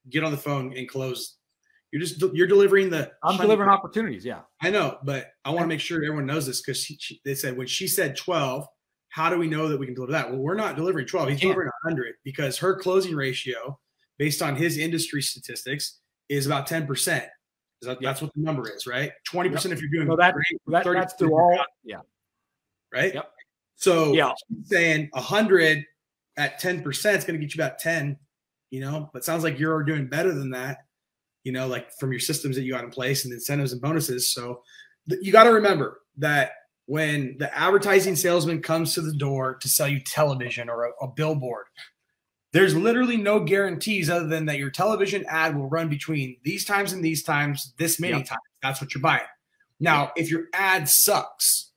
B: get on the phone and close. You're delivering
A: I'm delivering opportunities. Yeah,
B: I know, but I want to make sure everyone knows this because they said when she said 12, how do we know that we can deliver that? Well, we're not delivering 12. He's delivering 100 because her closing ratio, based on his industry statistics, is about 10%. That's what the number is, right? 20% if you're doing
A: that's through all. Yeah.
B: Right.
A: Yep.
B: So she's saying 100 at 10% is going to get you about 10. But it sounds like you're doing better than that. Like from your systems that you got in place and incentives and bonuses. So you got to remember that when the advertising salesman comes to the door to sell you television or a billboard, there's literally no guarantees other than that your television ad will run between these times and these times, this many times. That's what you're buying. Now, if your ad sucks,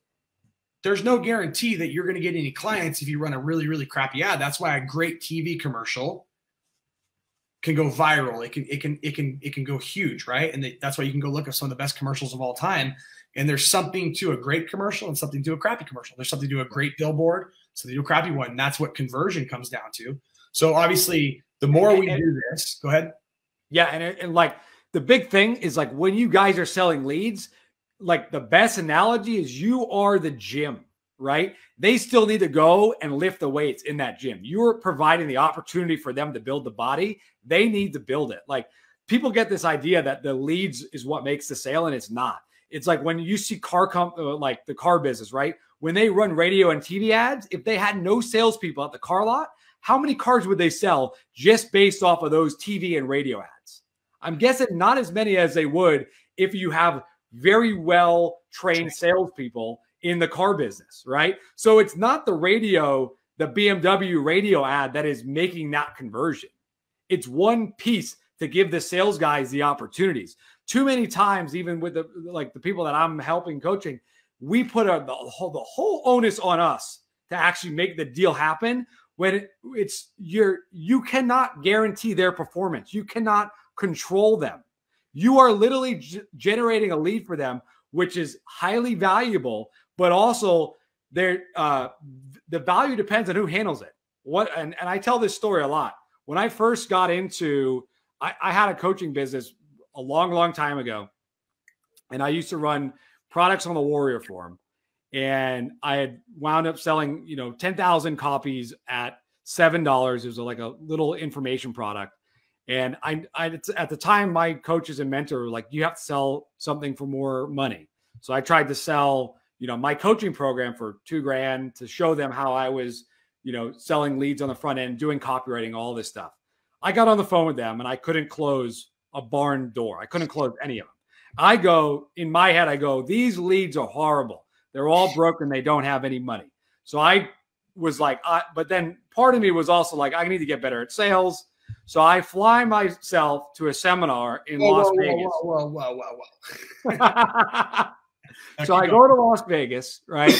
B: there's no guarantee that you're going to get any clients if you run a really, really crappy ad. That's why a great TV commercial can go viral. It can go huge, right? And that's why you can go look at some of the best commercials of all time. And there's something to a great commercial and something to a crappy commercial. There's something to a great billboard, something to a crappy one. And that's what conversion comes down to. So obviously, the more we do this, go ahead.
A: Yeah, and like the big thing is like when you guys are selling leads, like the best analogy is you are the gym, right? They still need to go and lift the weights in that gym. You're providing the opportunity for them to build the body. They need to build it. Like people get this idea that the leads is what makes the sale, and it's not. It's like when you see like the car business, right? When they run radio and TV ads, if they had no salespeople at the car lot, how many cars would they sell just based off of those TV and radio ads? I'm guessing not as many as they would if you have very well trained salespeople in the car business, right? So it's not the radio, the BMW radio ad that is making that conversion. It's one piece to give the sales guys the opportunities. Too many times, even with the people that I'm helping coaching, we put the whole onus on us to actually make the deal happen when you cannot guarantee their performance. You cannot control them. You are literally generating a lead for them, which is highly valuable, but also the value depends on who handles it. And I tell this story a lot. When I first got into, I had a coaching business a long, long time ago, and I used to run products on the Warrior Forum, and I had wound up selling, 10,000 copies at $7. It was like a little information product. And I at the time, my coaches and mentor were like, you have to sell something for more money. So I tried to sell, my coaching program for $2,000 to show them how I was, selling leads on the front end, doing copywriting, all this stuff. I got on the phone with them and I couldn't close a barn door. I couldn't close any of them. In my head, I go, these leads are horrible. They're all broken. They don't have any money. So I was like, but then part of me was also like, I need to get better at sales. So I fly myself to a seminar in Las Vegas. So I go to Las Vegas, right?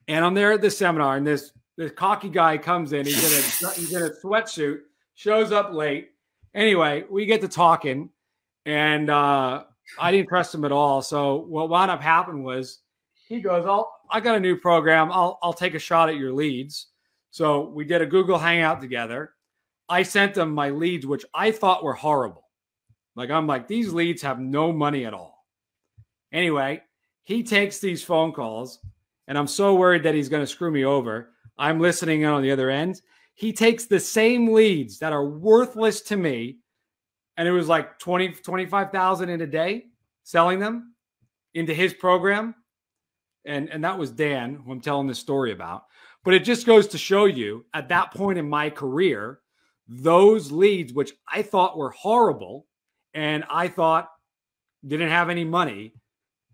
A: And I'm there at this seminar, and this cocky guy comes in. He's in a sweatsuit, shows up late. Anyway, we get to talking, and I didn't trust him at all. So what wound up happening was he goes, I got a new program. I'll take a shot at your leads. So we did a Google Hangout together. I sent them my leads, which I thought were horrible. I'm like, these leads have no money at all. Anyway, he takes these phone calls, and I'm so worried that he's going to screw me over. I'm listening in on the other end. He takes the same leads that are worthless to me, and it was like 25,000 in a day, selling them into his program. And that was Dan, who I'm telling this story about. But it just goes to show you, at that point in my career, those leads, which I thought were horrible and I thought didn't have any money,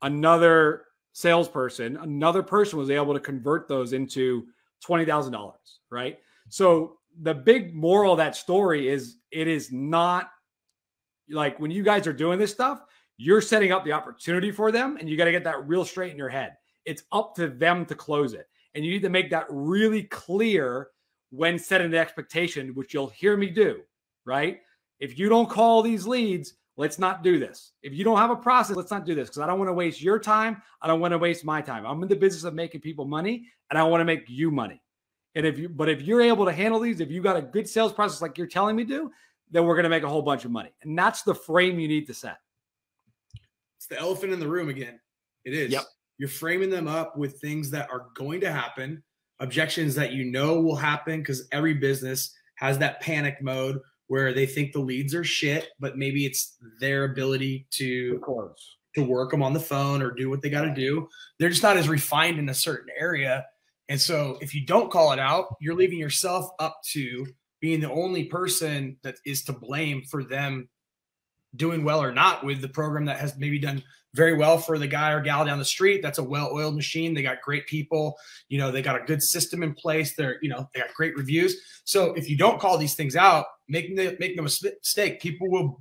A: another person was able to convert those into $20,000, right? So the big moral of that story is it is not like when you guys are doing this stuff, you're setting up the opportunity for them, and you got to get that real straight in your head. It's up to them to close it. And you need to make that really clear when setting the expectation, which you'll hear me do, right? If you don't call these leads, let's not do this. If you don't have a process, let's not do this, because I don't want to waste your time. I don't want to waste my time. I'm in the business of making people money, and I want to make you money. And if you're able to handle these, if you got a good sales process like you're telling me to, then we're going to make a whole bunch of money. And that's the frame you need to set.
B: It's the elephant in the room again. It is.
A: Yep.
B: You're framing them up with things that are going to happen, objections that will happen, because every business has that panic mode where they think the leads are shit, but maybe it's their ability to work them on the phone or do what they got to do. They're just not as refined in a certain area. And so if you don't call it out, you're leaving yourself up to being the only person that is to blame for them doing well or not with the program that has maybe done very well for the guy or gal down the street. That's a well-oiled machine. They got great people, they got a good system in place. They got great reviews. So if you don't call these things out, make no mistake, people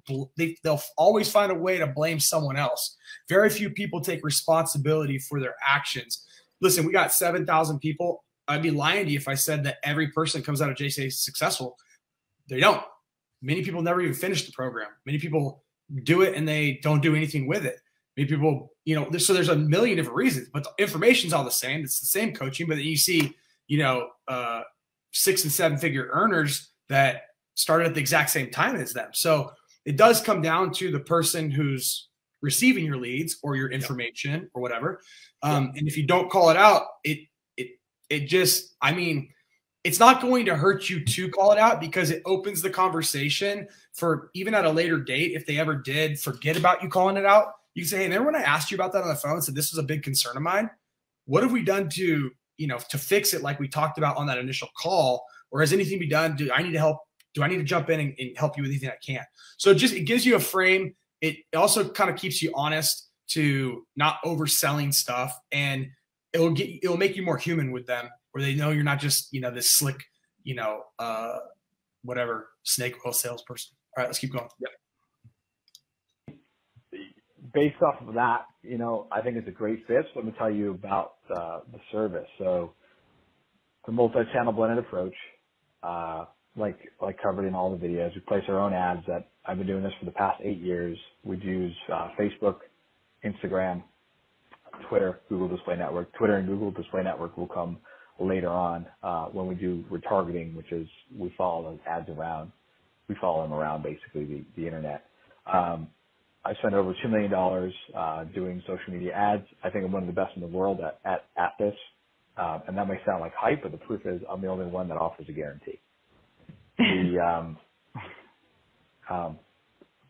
B: they'll always find a way to blame someone else. Very few people take responsibility for their actions. Listen, we got 7,000 people. I'd be lying to you if I said that every person comes out of JSA is successful. They don't. Many people never even finish the program. Many people do it and they don't do anything with it. Many people, so there's a million different reasons, but the information's all the same. It's the same coaching, but then you see, 6 and 7 figure earners that started at the exact same time as them. So it does come down to the person who's receiving your leads or your information or whatever. And if you don't call it out, it's not going to hurt you to call it out, because it opens the conversation for even at a later date. If they ever did forget about you calling it out, you can say, hey, remember when I asked you about that on the phone, said this was a big concern of mine? What have we done to fix it like we talked about on that initial call? Or has anything been done? Do I need to help? Do I need to jump in and help you with anything I can? So it gives you a frame. It also kind of keeps you honest to not overselling stuff, and it'll make you more human with them, where they know you're not just, this slick, whatever snake oil salesperson. All right, let's keep going.
D: Yep. Based off of that, I think it's a great fit. So let me tell you about the service. So the multi-channel blended approach, like covered in all the videos, we place our own ads. That I've been doing this for the past 8 years. We'd use Facebook, Instagram, Twitter, Google Display Network. Twitter and Google Display Network will come later on when we do retargeting, which is we follow those ads around. We follow them around, basically, the internet. I spent over $2 million doing social media ads. I think I'm one of the best in the world at this. And that may sound like hype, but the proof is I'm the only one that offers a guarantee.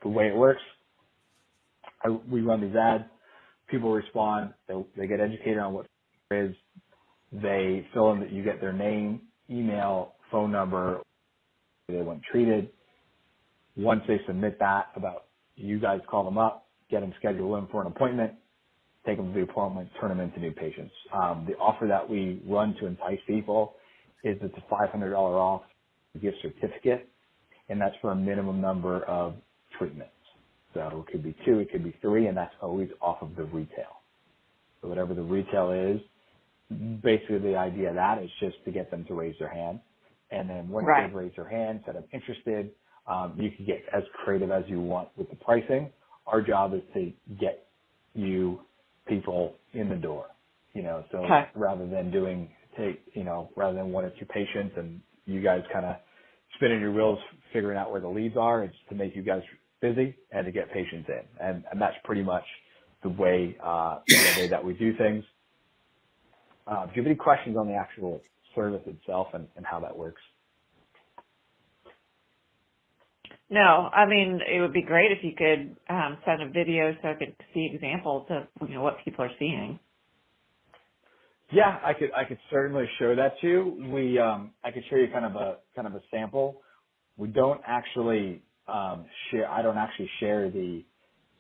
D: The way it works, we run these ads. People respond. They get educated on what it is. They fill in that you get their name, email, phone number, they want treated. Once they submit that, you guys call them up, get them scheduled in for an appointment, take them to the appointment, turn them into new patients. The offer that we run to entice people is it's a $500 off gift certificate, and that's for a minimum number of treatments. So it could be 2, it could be 3, and that's always off of the retail. So whatever the retail is, basically the idea of that is just to get them to raise their hand. And then once they've raised their hand, said I'm interested, you can get as creative as you want with the pricing. Our job is to get you people in the door, so rather than rather than 1 or 2 patients and you guys kind of spinning your wheels, figuring out where the leads are, it's to make you guys busy and to get patients in. And that's pretty much the way that we do things. Do you have any questions on the actual service itself and how that works?
C: No, I mean, it would be great if you could send a video so I could see examples of what people are seeing.
D: Yeah, I could certainly show that to you. I could show you kind of a sample. We don't actually share. I don't actually share the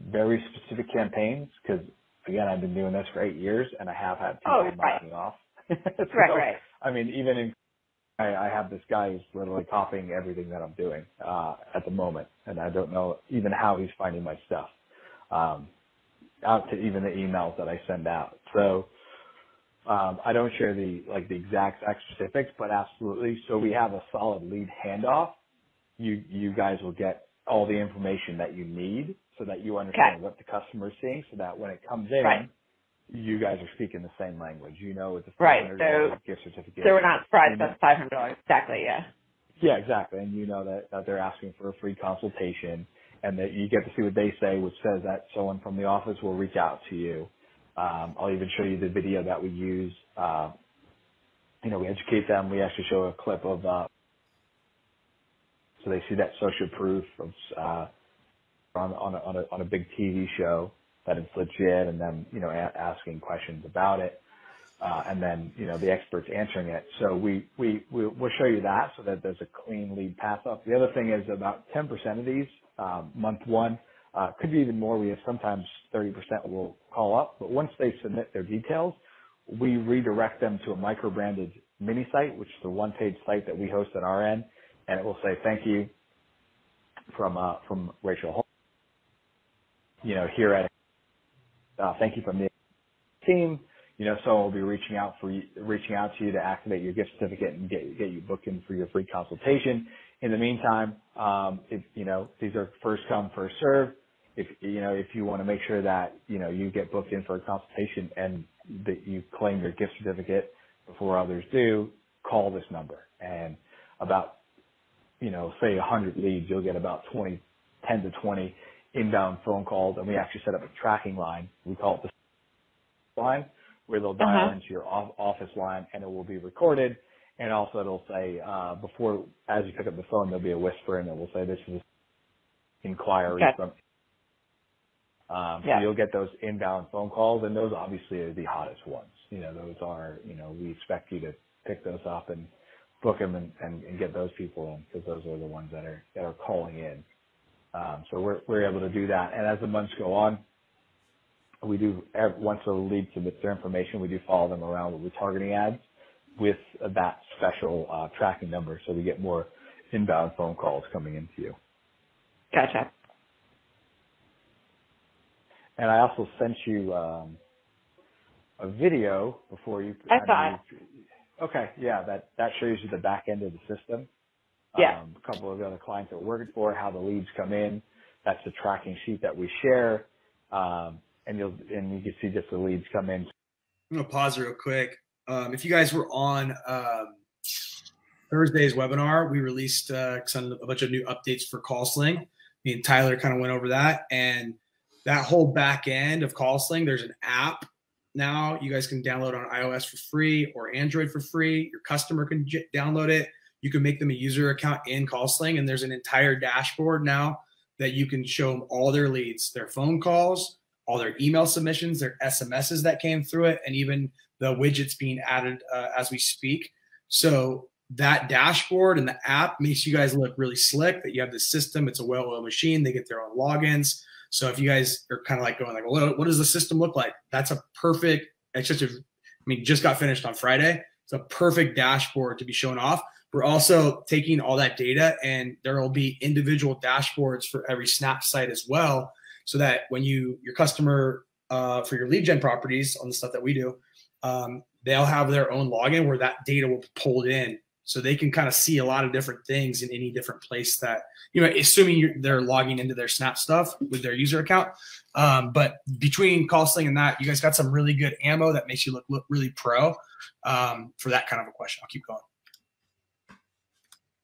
D: very specific campaigns because, again, I've been doing this for 8 years and I have had people knocking off.
C: Right.
D: I mean, even I have this guy who's literally copying everything that I'm doing at the moment, and I don't know even how he's finding my stuff, out to even the emails that I send out. So I don't share the exact specifics, but absolutely. So we have a solid lead handoff. You guys will get all the information that you need so that you understand what the customer is seeing, so that when it comes in, you guys are speaking the same language. It's a $500 gift certificate.
C: So we're not surprised that's $500. Exactly, yeah.
D: Yeah, exactly. And that they're asking for a free consultation, and that you get to see what they say, which says that someone from the office will reach out to you. I'll even show you the video that we use. We educate them. We actually show a clip of, so they see that social proof of, on a big TV show that it's legit, and then, asking questions about it. And then, the experts answering it. So we'll show you that so that there's a clean lead pass off. The other thing is about 10% of these, month 1, Could be even more. We have sometimes 30% will call up, but once they submit their details, we redirect them to a micro-branded mini site, which is the one-page site that we host on our end, and it will say thank you from Rachel Holmes. Here at thank you from the team. Someone will be reaching out to you to activate your gift certificate and get you booked in for your free consultation. In the meantime, if these are first come, first serve. If you want to make sure that you get booked in for a consultation and that you claim your gift certificate before others do, call this number. And about say 100 leads, you'll get about 10 to 20 inbound phone calls, and we actually set up a tracking line. We call it the line, where they'll dial into your office line, and it will be recorded. And also it'll say as you pick up the phone, there'll be a whisper, and it will say this is inquiry from. So you'll get those inbound phone calls, and those obviously are the hottest ones. Those are we expect you to pick those up and book them and get those people in, because those are the ones that are calling in. So we're able to do that. And as the months go on, we do, once a lead submits their information, we do follow them around with retargeting ads with that special tracking number, so we get more inbound phone calls coming into you.
C: Gotcha.
D: And I also sent you a video before you.
C: I saw it.
D: Okay, yeah, that shows you the back end of the system.
C: Yeah.
D: A couple of the other clients that we're working for, how the leads come in. That's the tracking sheet that we share, and you can see just the leads come in.
B: I'm gonna pause real quick. If you guys were on Thursday's webinar, we released a bunch of new updates for CallSling. Me and Tyler kind of went over that, and that whole back end of CallSling, there's an app now you guys can download on iOS for free or Android for free. Your customer can download it. You can make them a user account in CallSling, and there's an entire dashboard now that you can show them all their leads, their phone calls, all their email submissions, their SMSs that came through it, and even the widgets being added as we speak. So that dashboard and the app makes you guys look really slick, that you have the system. It's a well-oiled machine. They get their own logins. So if you guys are kind of like going like, well, what does the system look like? That's a perfect, just got finished on Friday. It's a perfect dashboard to be shown off. We're also taking all that data, and there will be individual dashboards for every Snap site as well, so that when your customer for your lead gen properties on the stuff that we do, they'll have their own login where that data will be pulled in, so they can kind of see a lot of different things in any different place that, assuming they're logging into their Snap stuff with their user account. But between CallSling and that, you guys got some really good ammo that makes you look really pro for that kind of a question. I'll keep going.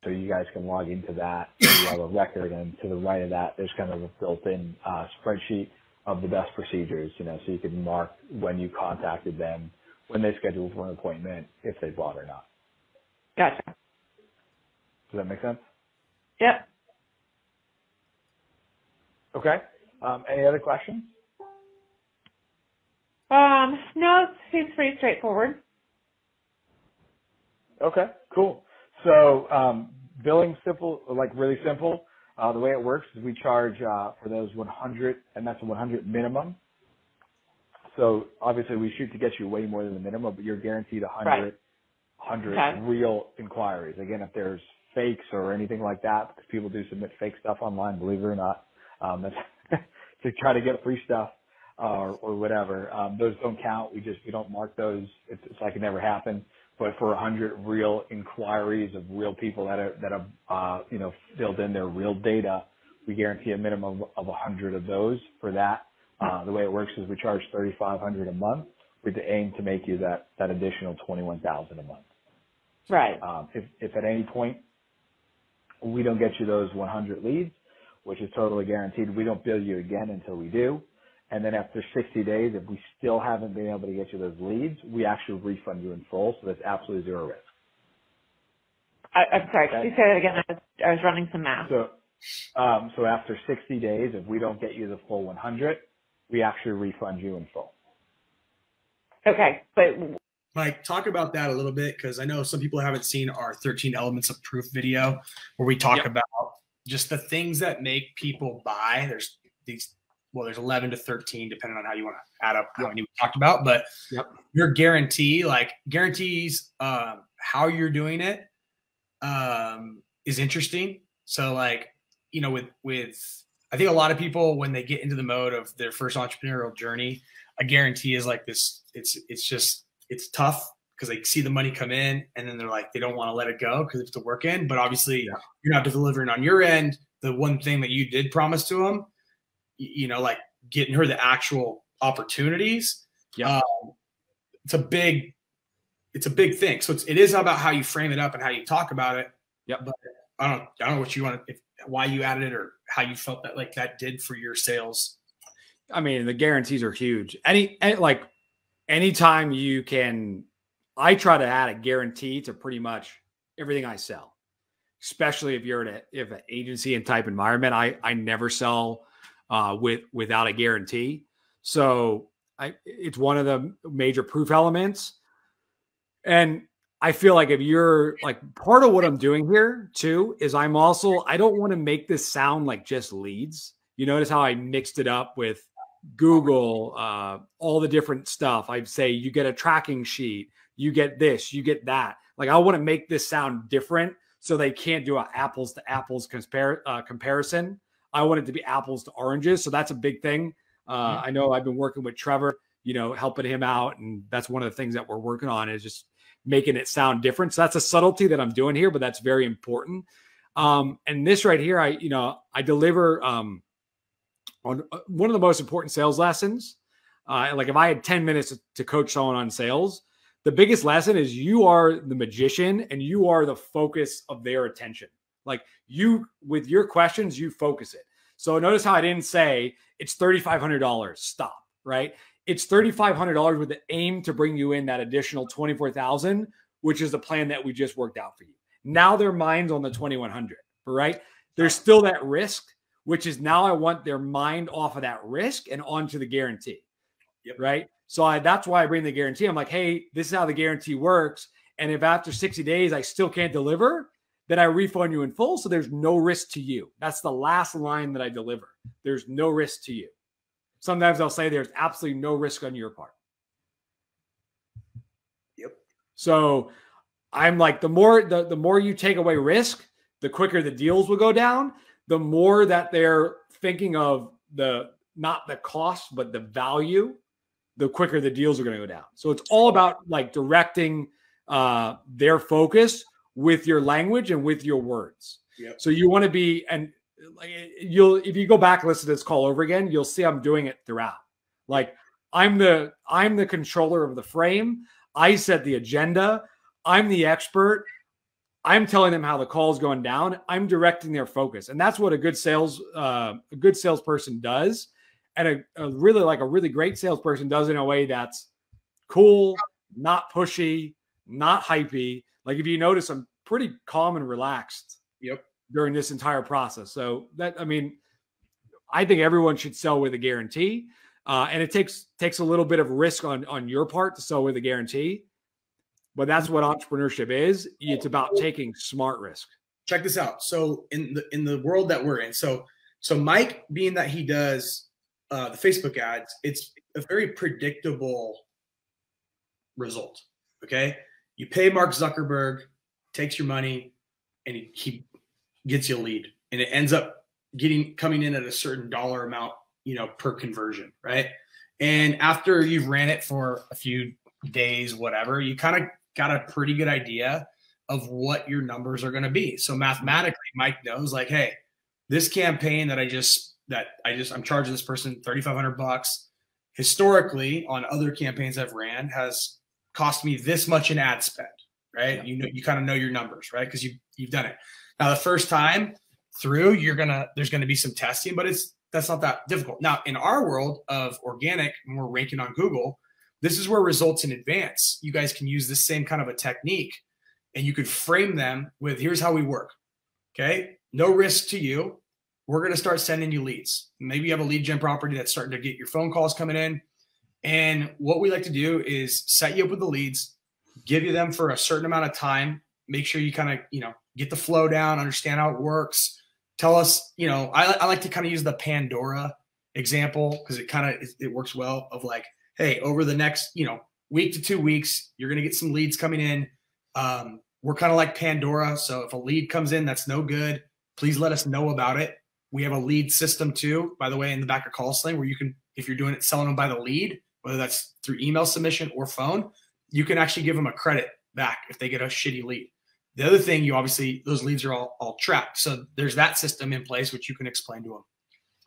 D: So you guys can log into that. You have a record, and to the right of that, there's kind of a built-in spreadsheet of the best procedures, so you can mark when you contacted them, when they scheduled for an appointment, if they bought or not.
C: Gotcha.
D: Does that make sense?
C: Yep.
D: Okay. Any other questions?
C: No, it seems pretty straightforward.
D: Okay, cool. So billing simple, really simple. The way it works is we charge for those 100, and that's a 100 minimum. So obviously we shoot to get you way more than the minimum, but you're guaranteed 100 real inquiries. Again, if there's fakes or anything like that, because people do submit fake stuff online, believe it or not, that's to try to get free stuff or whatever. Those don't count. We don't mark those. It's like it never happened. But for 100 real inquiries of real people that have filled in their real data, we guarantee a minimum of 100 of those for that. The way it works is we charge $3,500 a month with the aim to make you that additional $21,000 a month.
C: Right.
D: If at any point we don't get you those 100 leads, which is totally guaranteed, we don't bill you again until we do. And then after 60 days, if we still haven't been able to get you those leads, we actually refund you in full, so that's absolutely zero risk.
C: I'm sorry, could you say that again? I was running some math.
D: So after 60 days, if we don't get you the full 100, we actually refund you in full.
C: Okay, but
B: Mike, talk about that a little bit, because I know some people haven't seen our 13 Elements of Proof video where we talk about just the things that make people buy. There's these, well, there's 11 to 13, depending on how you want to add up how many we talked about, but your guarantee, like guarantees, how you're doing it, is interesting. So like, you know, with, I think a lot of people, when they get into the mode of their first entrepreneurial journey, a guarantee is like this. It's tough because they see the money come in and then they're like, they don't want to let it go because it's to work in, but obviously you're not delivering on your end. The one thing that you did promise to them, you know, like getting her the actual opportunities. It's a big thing. So it is about how you frame it up and how you talk about it. But I don't know what you want, why you added it or how you felt that like that did for your sales.
A: I mean, the guarantees are huge. Anytime you can, I try to add a guarantee to pretty much everything I sell, especially if you're if an agency and type environment. I never sell without a guarantee. So it's one of the major proof elements. And I feel like if you're like, part of what I'm doing here too is I don't want to make this sound like just leads. You notice how I mixed it up with Google, all the different stuff. I'd say you get a tracking sheet, you get this, you get that. Like I want to make this sound different so they can't do an apples to apples comparison. I want it to be apples to oranges. So that's a big thing. I know I've been working with Trevor, you know, helping him out. And that's one of the things that we're working on is just making it sound different. So that's a subtlety that I'm doing here, but that's very important. And this right here, I deliver on one of the most important sales lessons. Like if I had 10 minutes to coach someone on sales, the biggest lesson is you are the magician and you are the focus of their attention. Like you, with your questions, you focus it. So notice how I didn't say it's $3,500. Stop, right? It's $3,500 with the aim to bring you in that additional 24,000, which is the plan that we just worked out for you. Now their mind's on the 2,100, right? There's still that risk, which is now I want their mind off of that risk and onto the guarantee, right? So that's why I bring the guarantee. I'm like, hey, this is how the guarantee works. And if after 60 days I still can't deliver, then I refund you in full. So there's no risk to you. That's the last line that I deliver. There's no risk to you. Sometimes I'll say there's absolutely no risk on your part. So I'm like, the more you take away risk, the quicker the deals will go down. The more that they're thinking of not the cost, but the value, the quicker the deals are going to go down. So it's all about like directing their focus with your language and with your words. So you want to be, and like if you go back and listen to this call over again, you'll see I'm doing it throughout. Like I'm the controller of the frame. I set the agenda. I'm the expert. I'm telling them how the call is going down. I'm directing their focus. And that's what a good salesperson does. And a really great salesperson does in a way that's cool, not pushy, not hypey. Like if you notice, I'm pretty calm and relaxed during this entire process. So I think everyone should sell with a guarantee. And it takes a little bit of risk on your part to sell with a guarantee. But that's what entrepreneurship is. It's about taking smart risk.
B: Check this out. So in the world that we're in, so Mike, being that he does the Facebook ads, it's a very predictable result. Okay. You pay Mark Zuckerberg, takes your money, and he gets you a lead. And it ends up coming in at a certain dollar amount, per conversion. Right. And after you've ran it for a few days, whatever, you kind of got a pretty good idea of what your numbers are going to be. So mathematically, Mike knows like, hey, this campaign that I'm charging this person $3,500 historically on other campaigns I've ran has cost me this much in ad spend, right? You kind of know your numbers, right? Because you've done it. Now the first time through, there's gonna be some testing, but that's not that difficult. Now in our world of organic, when we're ranking on Google, this is where results in advance. You guys can use this same kind of a technique, and you could frame them with, here's how we work. Okay, no risk to you. We're going to start sending you leads. Maybe you have a lead gen property that's starting to get your phone calls coming in. And what we like to do is set you up with the leads, give you them for a certain amount of time, make sure you kind of, get the flow down, understand how it works. Tell us, I like to kind of use the Pandora example, because it works well, of like, hey, over the next, week to 2 weeks, you're going to get some leads coming in. We're kind of like Pandora. So if a lead comes in that's no good, please let us know about it. We have a lead system too, by the way, in the back of CallSling, where you can, if you're doing it, selling them by the lead, whether that's through email submission or phone, you can actually give them a credit back if they get a shitty lead. The other thing, obviously, those leads are all tracked. So there's that system in place, which you can explain to them.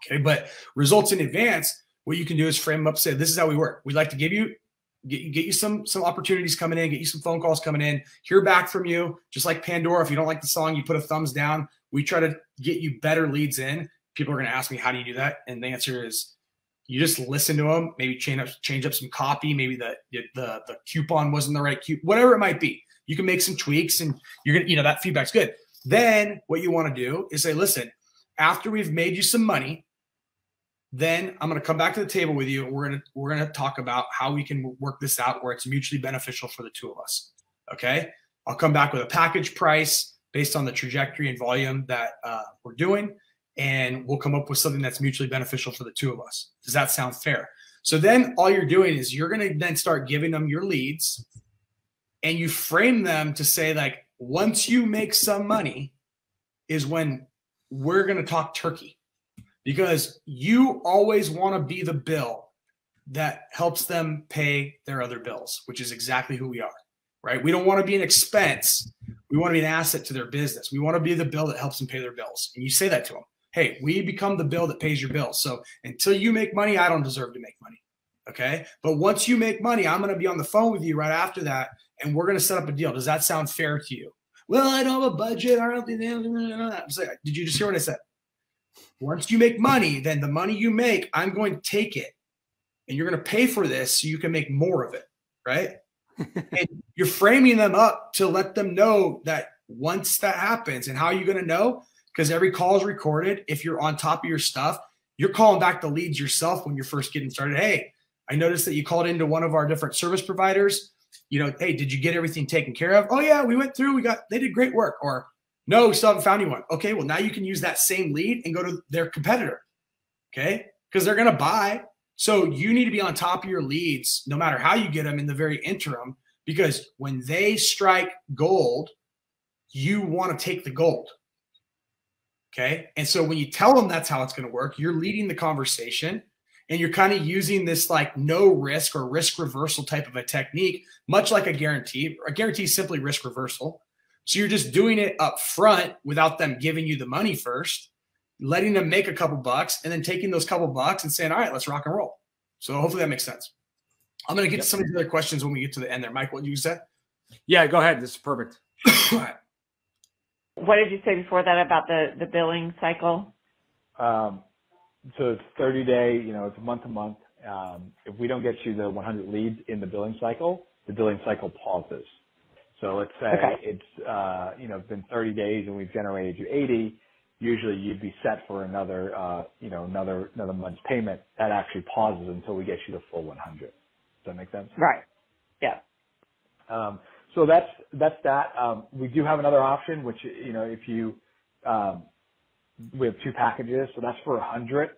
B: Okay. But results in advance, what you can do is frame them up, say, this is how we work. We'd like to get you some opportunities coming in, get you some phone calls coming in, hear back from you. Just like Pandora, if you don't like the song, you put a thumbs down. We try to get you better leads in. People are going to ask me, how do you do that? And the answer is, you just listen to them, maybe change up some copy. Maybe the coupon wasn't the right coupon, whatever it might be. You can make some tweaks, and you're going to, that feedback's good. Then what you want to do is say, listen, after we've made you some money, then I'm going to come back to the table with you, and we're going to talk about how we can work this out where it's mutually beneficial for the two of us. Okay. I'll come back with a package price based on the trajectory and volume that we're doing. And we'll come up with something that's mutually beneficial for the two of us. Does that sound fair? So then all you're doing is you're going to then start giving them your leads, and you frame them to say, like, once you make some money is when we're going to talk turkey, because you always want to be the bill that helps them pay their other bills, which is exactly who we are, right? We don't want to be an expense. We want to be an asset to their business. We want to be the bill that helps them pay their bills. And you say that to them. Hey, we become the bill that pays your bills. So until you make money, I don't deserve to make money. Okay. But once you make money, I'm going to be on the phone with you right after that, and we're going to set up a deal. Does that sound fair to you? Well, I don't have a budget. I don't think that. Did you just hear what I said? Once you make money, then the money you make, I'm going to take it, and you're going to pay for this so you can make more of it. Right. And you're framing them up to let them know that once that happens. And how are you going to know? Because every call is recorded. If you're on top of your stuff, you're calling back the leads yourself when you're first getting started. Hey, I noticed that you called into one of our different service providers. Hey, did you get everything taken care of? Oh yeah, we went through, they did great work. Or no, we still haven't found anyone. Okay, well now you can use that same lead and go to their competitor. Okay, because they're going to buy. So you need to be on top of your leads, no matter how you get them in the very interim, because when they strike gold, you want to take the gold. Okay. And so when you tell them that's how it's going to work, you're leading the conversation, and you're kind of using this like no risk or risk reversal type of a technique, much like a guarantee. A guarantee is simply risk reversal. So you're just doing it up front without them giving you the money first, letting them make a couple bucks, and then taking those couple bucks and saying, all right, let's rock and roll. So hopefully that makes sense. I'm going to get to some of the other questions when we get to the end there. Mike, what did you say?
A: Yeah, go ahead. This is perfect.
B: Go ahead.
C: What did you say before that about the billing cycle?
D: So it's 30-day, it's month to month. If we don't get you the 100 leads in the billing cycle pauses. So let's say it's been 30 days and we've generated you 80. Usually you'd be set for another month's payment. That actually pauses until we get you the full 100. Does that make sense?
C: Right. Yeah.
D: So that's that. We do have another option, which, if you, we have two packages. So that's for 100,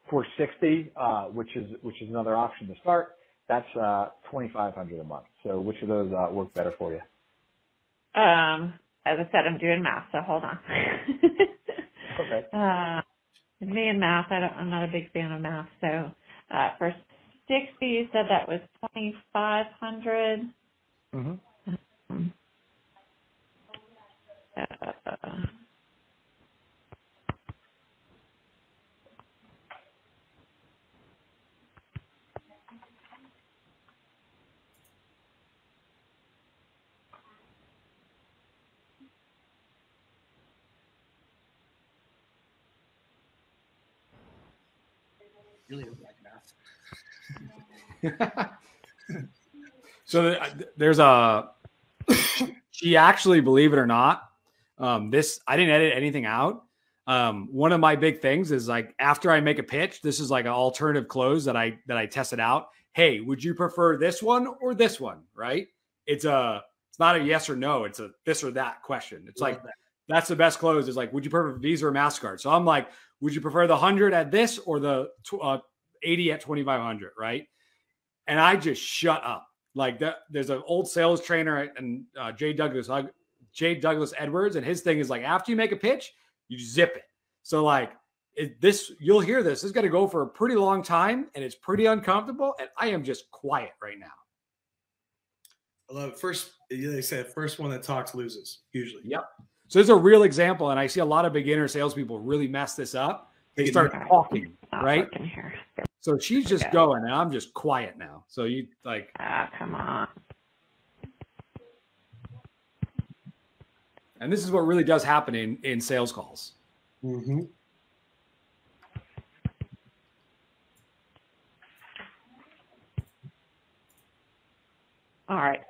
D: for 60, which is another option to start. That's $2,500 a month. So which of those work better for you?
C: As I said, I'm doing math, so hold on.
D: Okay.
C: Me and math, I'm not a big fan of math. So for 60, you said that was $2,500.
D: Mm-hmm.
B: Really don't like math.
A: So there's she actually, believe it or not, I didn't edit anything out. One of my big things is, like, after I make a pitch, this is like an alternative close that I tested out. Hey, would you prefer this one or this one? Right? It's not a yes or no. It's a this or that question. It's like that's the best close is like, would you prefer Visa or MasterCard? So I'm like, would you prefer the 100 at this or the 80 at 2,500, right? And I just shut up. Like that, there's an old sales trainer and Jay Douglas Edwards, and his thing is like, after you make a pitch, you zip it. So like you'll hear this. This is going to go for a pretty long time, and it's pretty uncomfortable, and I am just quiet right now.
B: I love it. First, they say the first one that talks loses, usually.
A: Yep. So this is a real example, and I see a lot of beginner salespeople really mess this up. They start talking, right? So she's just going, and I'm just quiet now. So you like,
C: come on.
A: And this is what really does happen in sales calls.
B: Mm-hmm.
C: All right.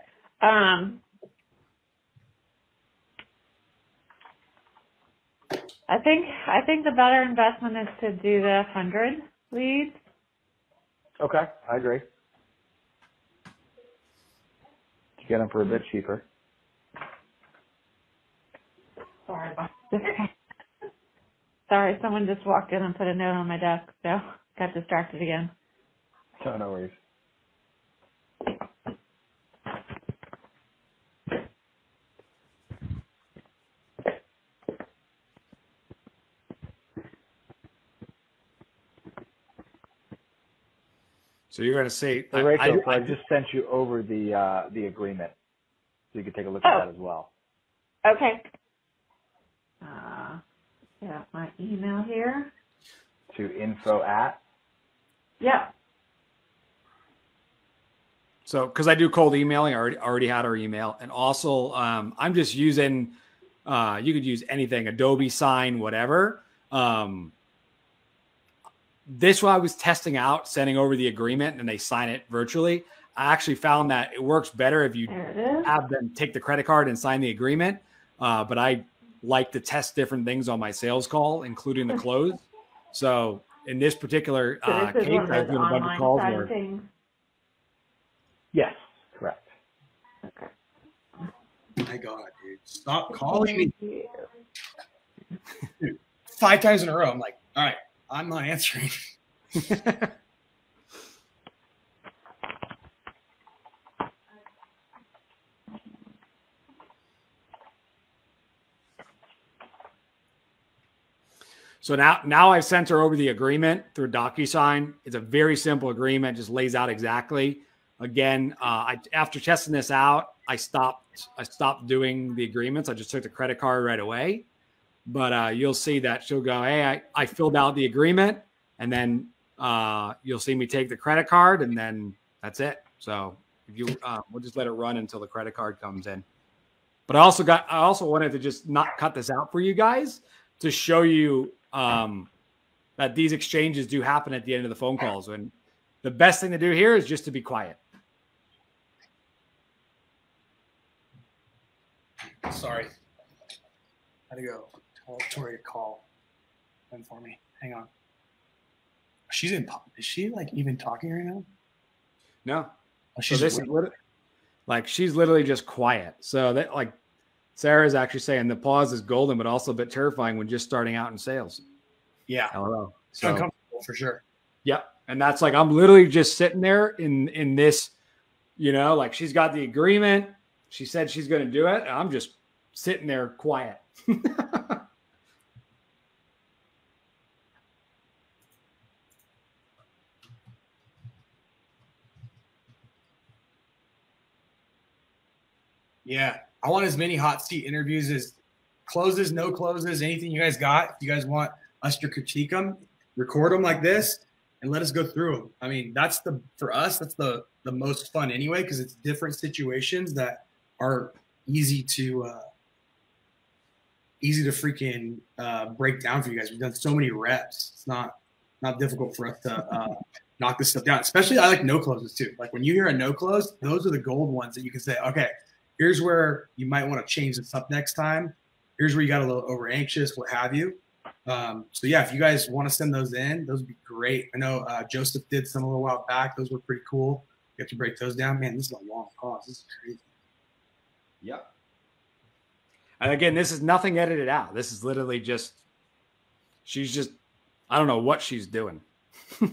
C: I think the better investment is to do the 100 leads.
D: Okay, I agree. To get them for a bit cheaper.
C: Sorry about this. Sorry, someone just walked in and put a note on my desk, so got distracted again.
D: No worries.
A: So you're going to say,
D: hey, Rachel, I just sent you over the agreement, so you can take a look at that as well.
C: Okay. Yeah, my email here.
D: To info at.
C: Yeah.
A: So, because I do cold emailing, I already had her email, and also I'm just using. You could use anything, Adobe Sign, whatever. This one I was testing out, sending over the agreement, and they sign it virtually. I actually found that it works better if you have them take the credit card and sign the agreement. But I like to test different things on my sales call, including the close. So in this particular case, I was doing a bunch of calls where.
D: Yes, correct.
C: Okay.
B: My God, dude. Stop calling me. Dude, 5 times in a row. I'm like, all right, I'm not answering.
A: So now I've sent her over the agreement through DocuSign. It's a very simple agreement, just lays out exactly. Again, after testing this out, I stopped doing the agreements. I just took the credit card right away. But you'll see that she'll go, hey, I filled out the agreement, and then you'll see me take the credit card, and then that's it. So if you, we'll just let it run until the credit card comes in. But I also wanted to just not cut this out for you guys to show you that these exchanges do happen at the end of the phone calls. And the best thing to do here is just to be quiet.
B: Sorry. Had to go tell Tori to call them for me. Hang on. She's in. Is she like even talking right now?
A: No.
B: Oh, she's
A: so this is like she's literally just quiet. So that like Sarah's actually saying the pause is golden, but also a bit terrifying when just starting out in sales.
B: Yeah.
A: Hello.
B: It's uncomfortable for sure.
A: Yep. And that's like I'm literally just sitting there in this, like she's got the agreement. She said she's going to do it. And I'm just sitting there quiet.
B: Yeah. I want as many hot seat interviews as closes, no closes, anything you guys got. If you guys want us to critique them, record them like this and let us go through them. I mean, for us, that's the most fun anyway, because it's different situations that are easy to freaking break down for you guys. We've done so many reps. It's not difficult for us to knock this stuff down. Especially I like no closes too. Like when you hear a no close, those are the gold ones that you can say, okay, here's where you might want to change this up next time. Here's where you got a little over anxious, what have you. So yeah, if you guys want to send those in, those would be great. I know Joseph did some a little while back. Those were pretty cool. You have to break those down. Man, this is a long pause. This is crazy.
A: Yep. And again, this is nothing edited out. This is literally just, I don't know what she's doing.
B: She's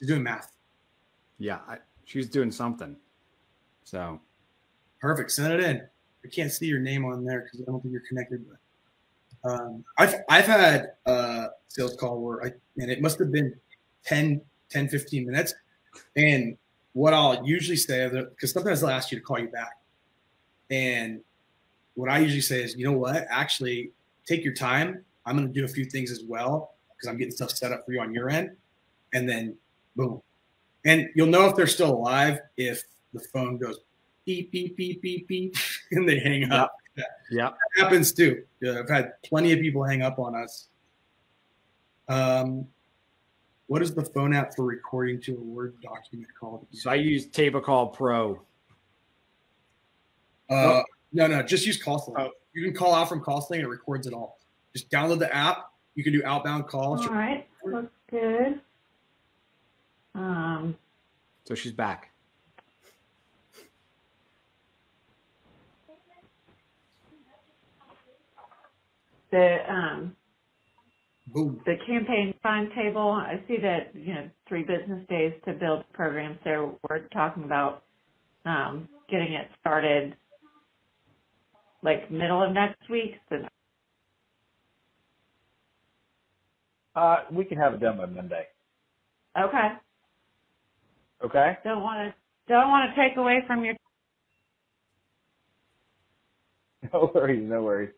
B: doing math.
A: Yeah, she's doing something. So
B: perfect. Send it in. I can't see your name on there because I don't think you're connected. But I've had a sales call where and it must have been 10, 15 minutes. And what I'll usually say, because sometimes they'll ask you to call you back. And what I usually say is, you know what? Actually, take your time. I'm going to do a few things as well because I'm getting stuff set up for you on your end. And then boom. And you'll know if they're still alive if the phone goes beep, beep, beep, beep, beep, and they hang up.
A: Yeah.
B: That happens too. Yeah, I've had plenty of people hang up on us. What is the phone app for recording to a Word document called?
A: So I use Tabacall Pro.
B: No, just use CallSling. Oh. You can call out from CallSling and it records it all. Just download the app. You can do outbound calls.
C: All right, looks good.
A: So she's back.
C: The campaign timetable, I see that, 3 business days to build the program. So we're talking about getting it started like middle of next week. So
D: we can have it done by Monday.
C: Okay.
D: Okay.
C: Don't want to take away from your.
D: No worries.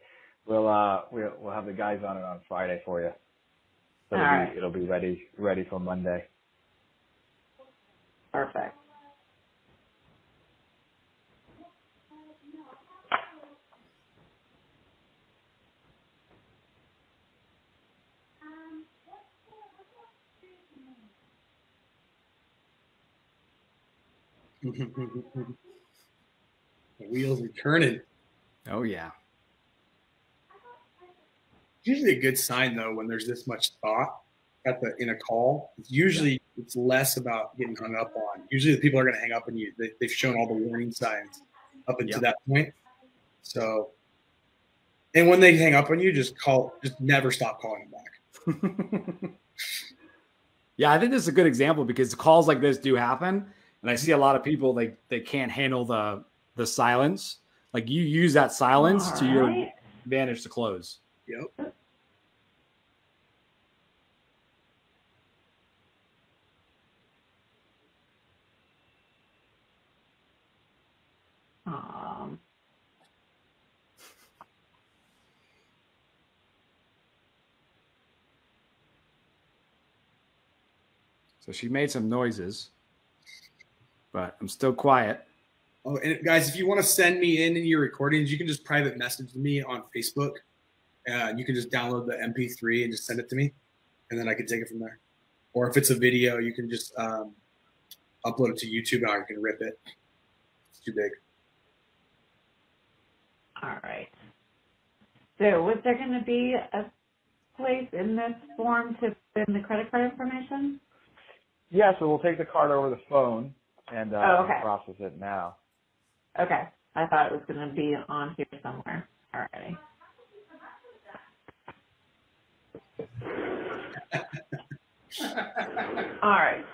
D: We'll have the guys on it on Friday for you. So it'll be ready for Monday.
C: Perfect.
B: The wheels are turning.
A: Oh yeah.
B: Usually a good sign though when there's this much thought in a call. It's less about getting hung up on. Usually the people are going to hang up on you. They've shown all the warning signs up until that point. So, and when they hang up on you, just never stop calling them back.
A: Yeah, I think this is a good example because calls like this do happen, and I see a lot of people they can't handle the silence. Like you use that silence to your advantage to close.
B: Yep.
A: So she made some noises, but I'm still quiet.
B: Oh, and guys, if you want to send me in your recordings, you can just private message me on Facebook. You can just download the MP3 and just send it to me, and then I can take it from there. Or if it's a video, you can just upload it to YouTube, and I can rip it. It's too big.
C: All right. So was there going to be a place in this form to put in the credit card information?
D: Yeah, so we'll take the card over the phone and process it now.
C: Okay. I thought it was going to be on here somewhere. All righty. All right.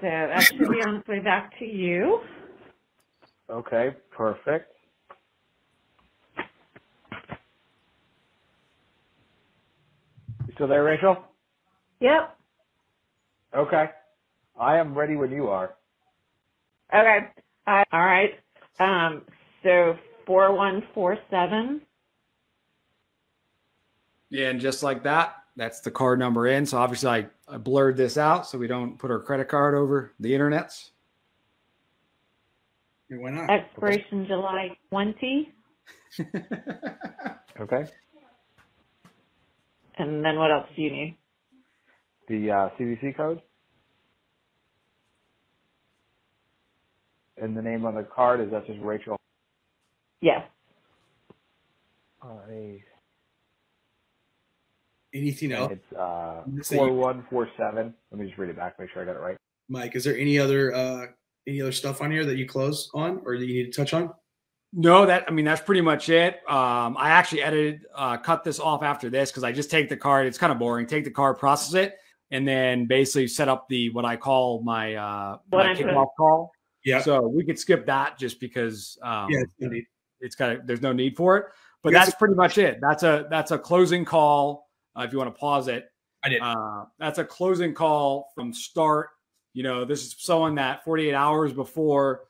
C: So that should be on its way back to you.
D: Okay, perfect. You still there, Rachel?
C: Yep.
D: Okay. I am ready when you are.
C: Okay. All right. So 4147.
A: Yeah, and just like that, that's the card number in. So obviously I blurred this out so we don't put our credit card over the internets.
B: Yeah, why not?
C: Expiration July 20.
D: Okay.
C: And then what else do you need?
D: The CVC code? And the name on the card, is that just Rachel?
C: Yes.
B: Anything else?
D: It's 4147. Let me just read it back, make sure I got it right.
B: Mike, is there any other stuff on here that you close on or that you need to touch on?
A: No, that's pretty much it. I actually cut this off after this because I just take the card. It's kind of boring. Take the card, process it, and then basically set up what I call my kickoff call.
B: Yeah.
A: So we could skip that just because there's no need for it. But that's pretty much it. That's a closing call. If you want to pause it,
B: I did.
A: That's a closing call from start. This is someone that 48 hours before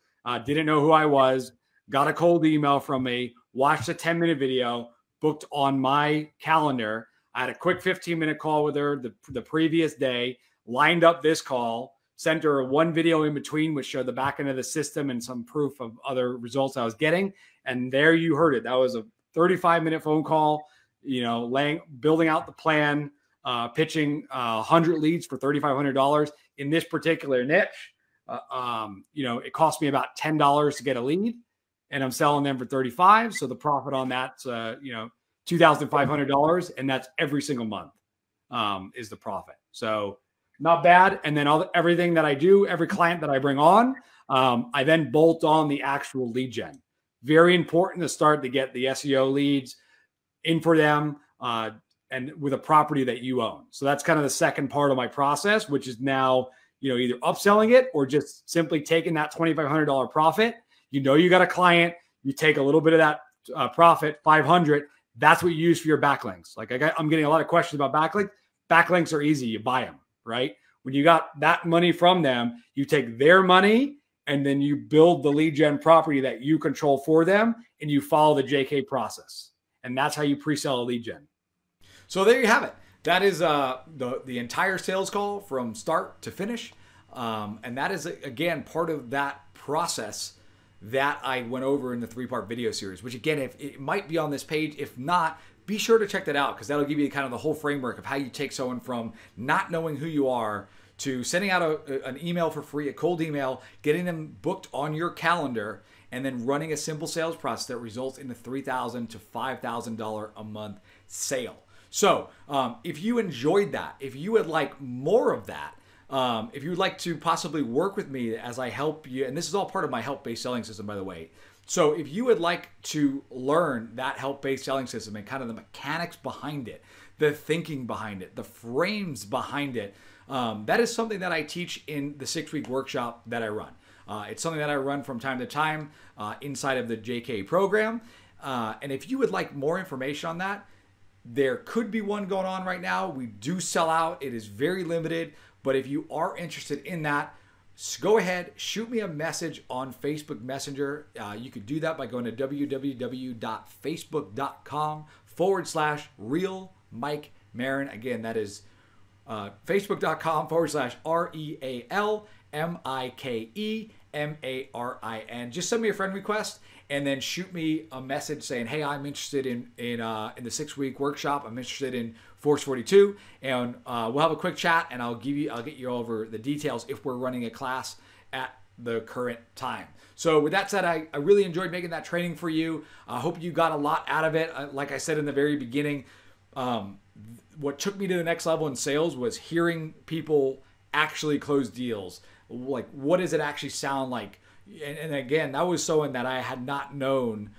A: didn't know who I was. Got a cold email from me, watched a 10-minute video, booked on my calendar. I had a quick 15-minute call with her the previous day, lined up this call, sent her one video in between, which showed the back end of the system and some proof of other results I was getting. And there you heard it. That was a 35-minute phone call, building out the plan, pitching 100 leads for $3,500 in this particular niche. It cost me about $10 to get a lead. And I'm selling them for $35. So the profit on that's, $2,500. And that's every single month is the profit. So not bad. And then everything that I do, every client that I bring on, I then bolt on the actual lead gen. Very important to start to get the SEO leads in for them and with a property that you own. So that's kind of the second part of my process, which is now, either upselling it or just simply taking that $2,500 profit. You got a client, you take a little bit of that profit, 500. That's what you use for your backlinks. Like I'm getting a lot of questions about backlinks. Backlinks are easy. You buy them, right? When you got that money from them, you take their money and then you build the lead gen property that you control for them and you follow the JK process. And that's how you pre-sell a lead gen. So there you have it. That is the entire sales call from start to finish. And that is, again, part of that process that I went over in the 3-part video series, which again, if it might be on this page, if not, be sure to check that out because that'll give you kind of the whole framework of how you take someone from not knowing who you are to sending out an email for free, a cold email, getting them booked on your calendar, and then running a simple sales process that results in a $3,000 to $5,000 a month sale. So if you enjoyed that, if you would like more of that, if you would like to possibly work with me as I help you, and this is all part of my help-based selling system, by the way. So if you would like to learn that help-based selling system and kind of the mechanics behind it, the thinking behind it, the frames behind it, that is something that I teach in the 6-week workshop that I run. It's something that I run from time to time inside of the JK program. And if you would like more information on that, there could be one going on right now. We do sell out. It is very limited. But if you are interested in that, go ahead, shoot me a message on Facebook Messenger. You could do that by going to www.facebook.com/real Mike Marin. Again, that is facebook.com/REALMIKEMARIN. Just send me a friend request and then shoot me a message saying, hey, I'm interested in the 6-week workshop. I'm interested in Force 42, and we'll have a quick chat, and I'll get you over the details if we're running a class at the current time. So with that said, I really enjoyed making that training for you. I hope you got a lot out of it. Like I said in the very beginning, what took me to the next level in sales was hearing people actually close deals. Like, what does it actually sound like? And again, that was someone that I had not known,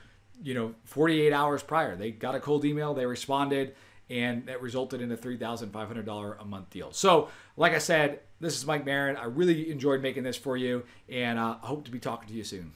A: 48 hours prior. They got a cold email, they responded, and that resulted in a $3,500 a month deal. So, like I said, this is Mike Marin. I really enjoyed making this for you, and I hope to be talking to you soon.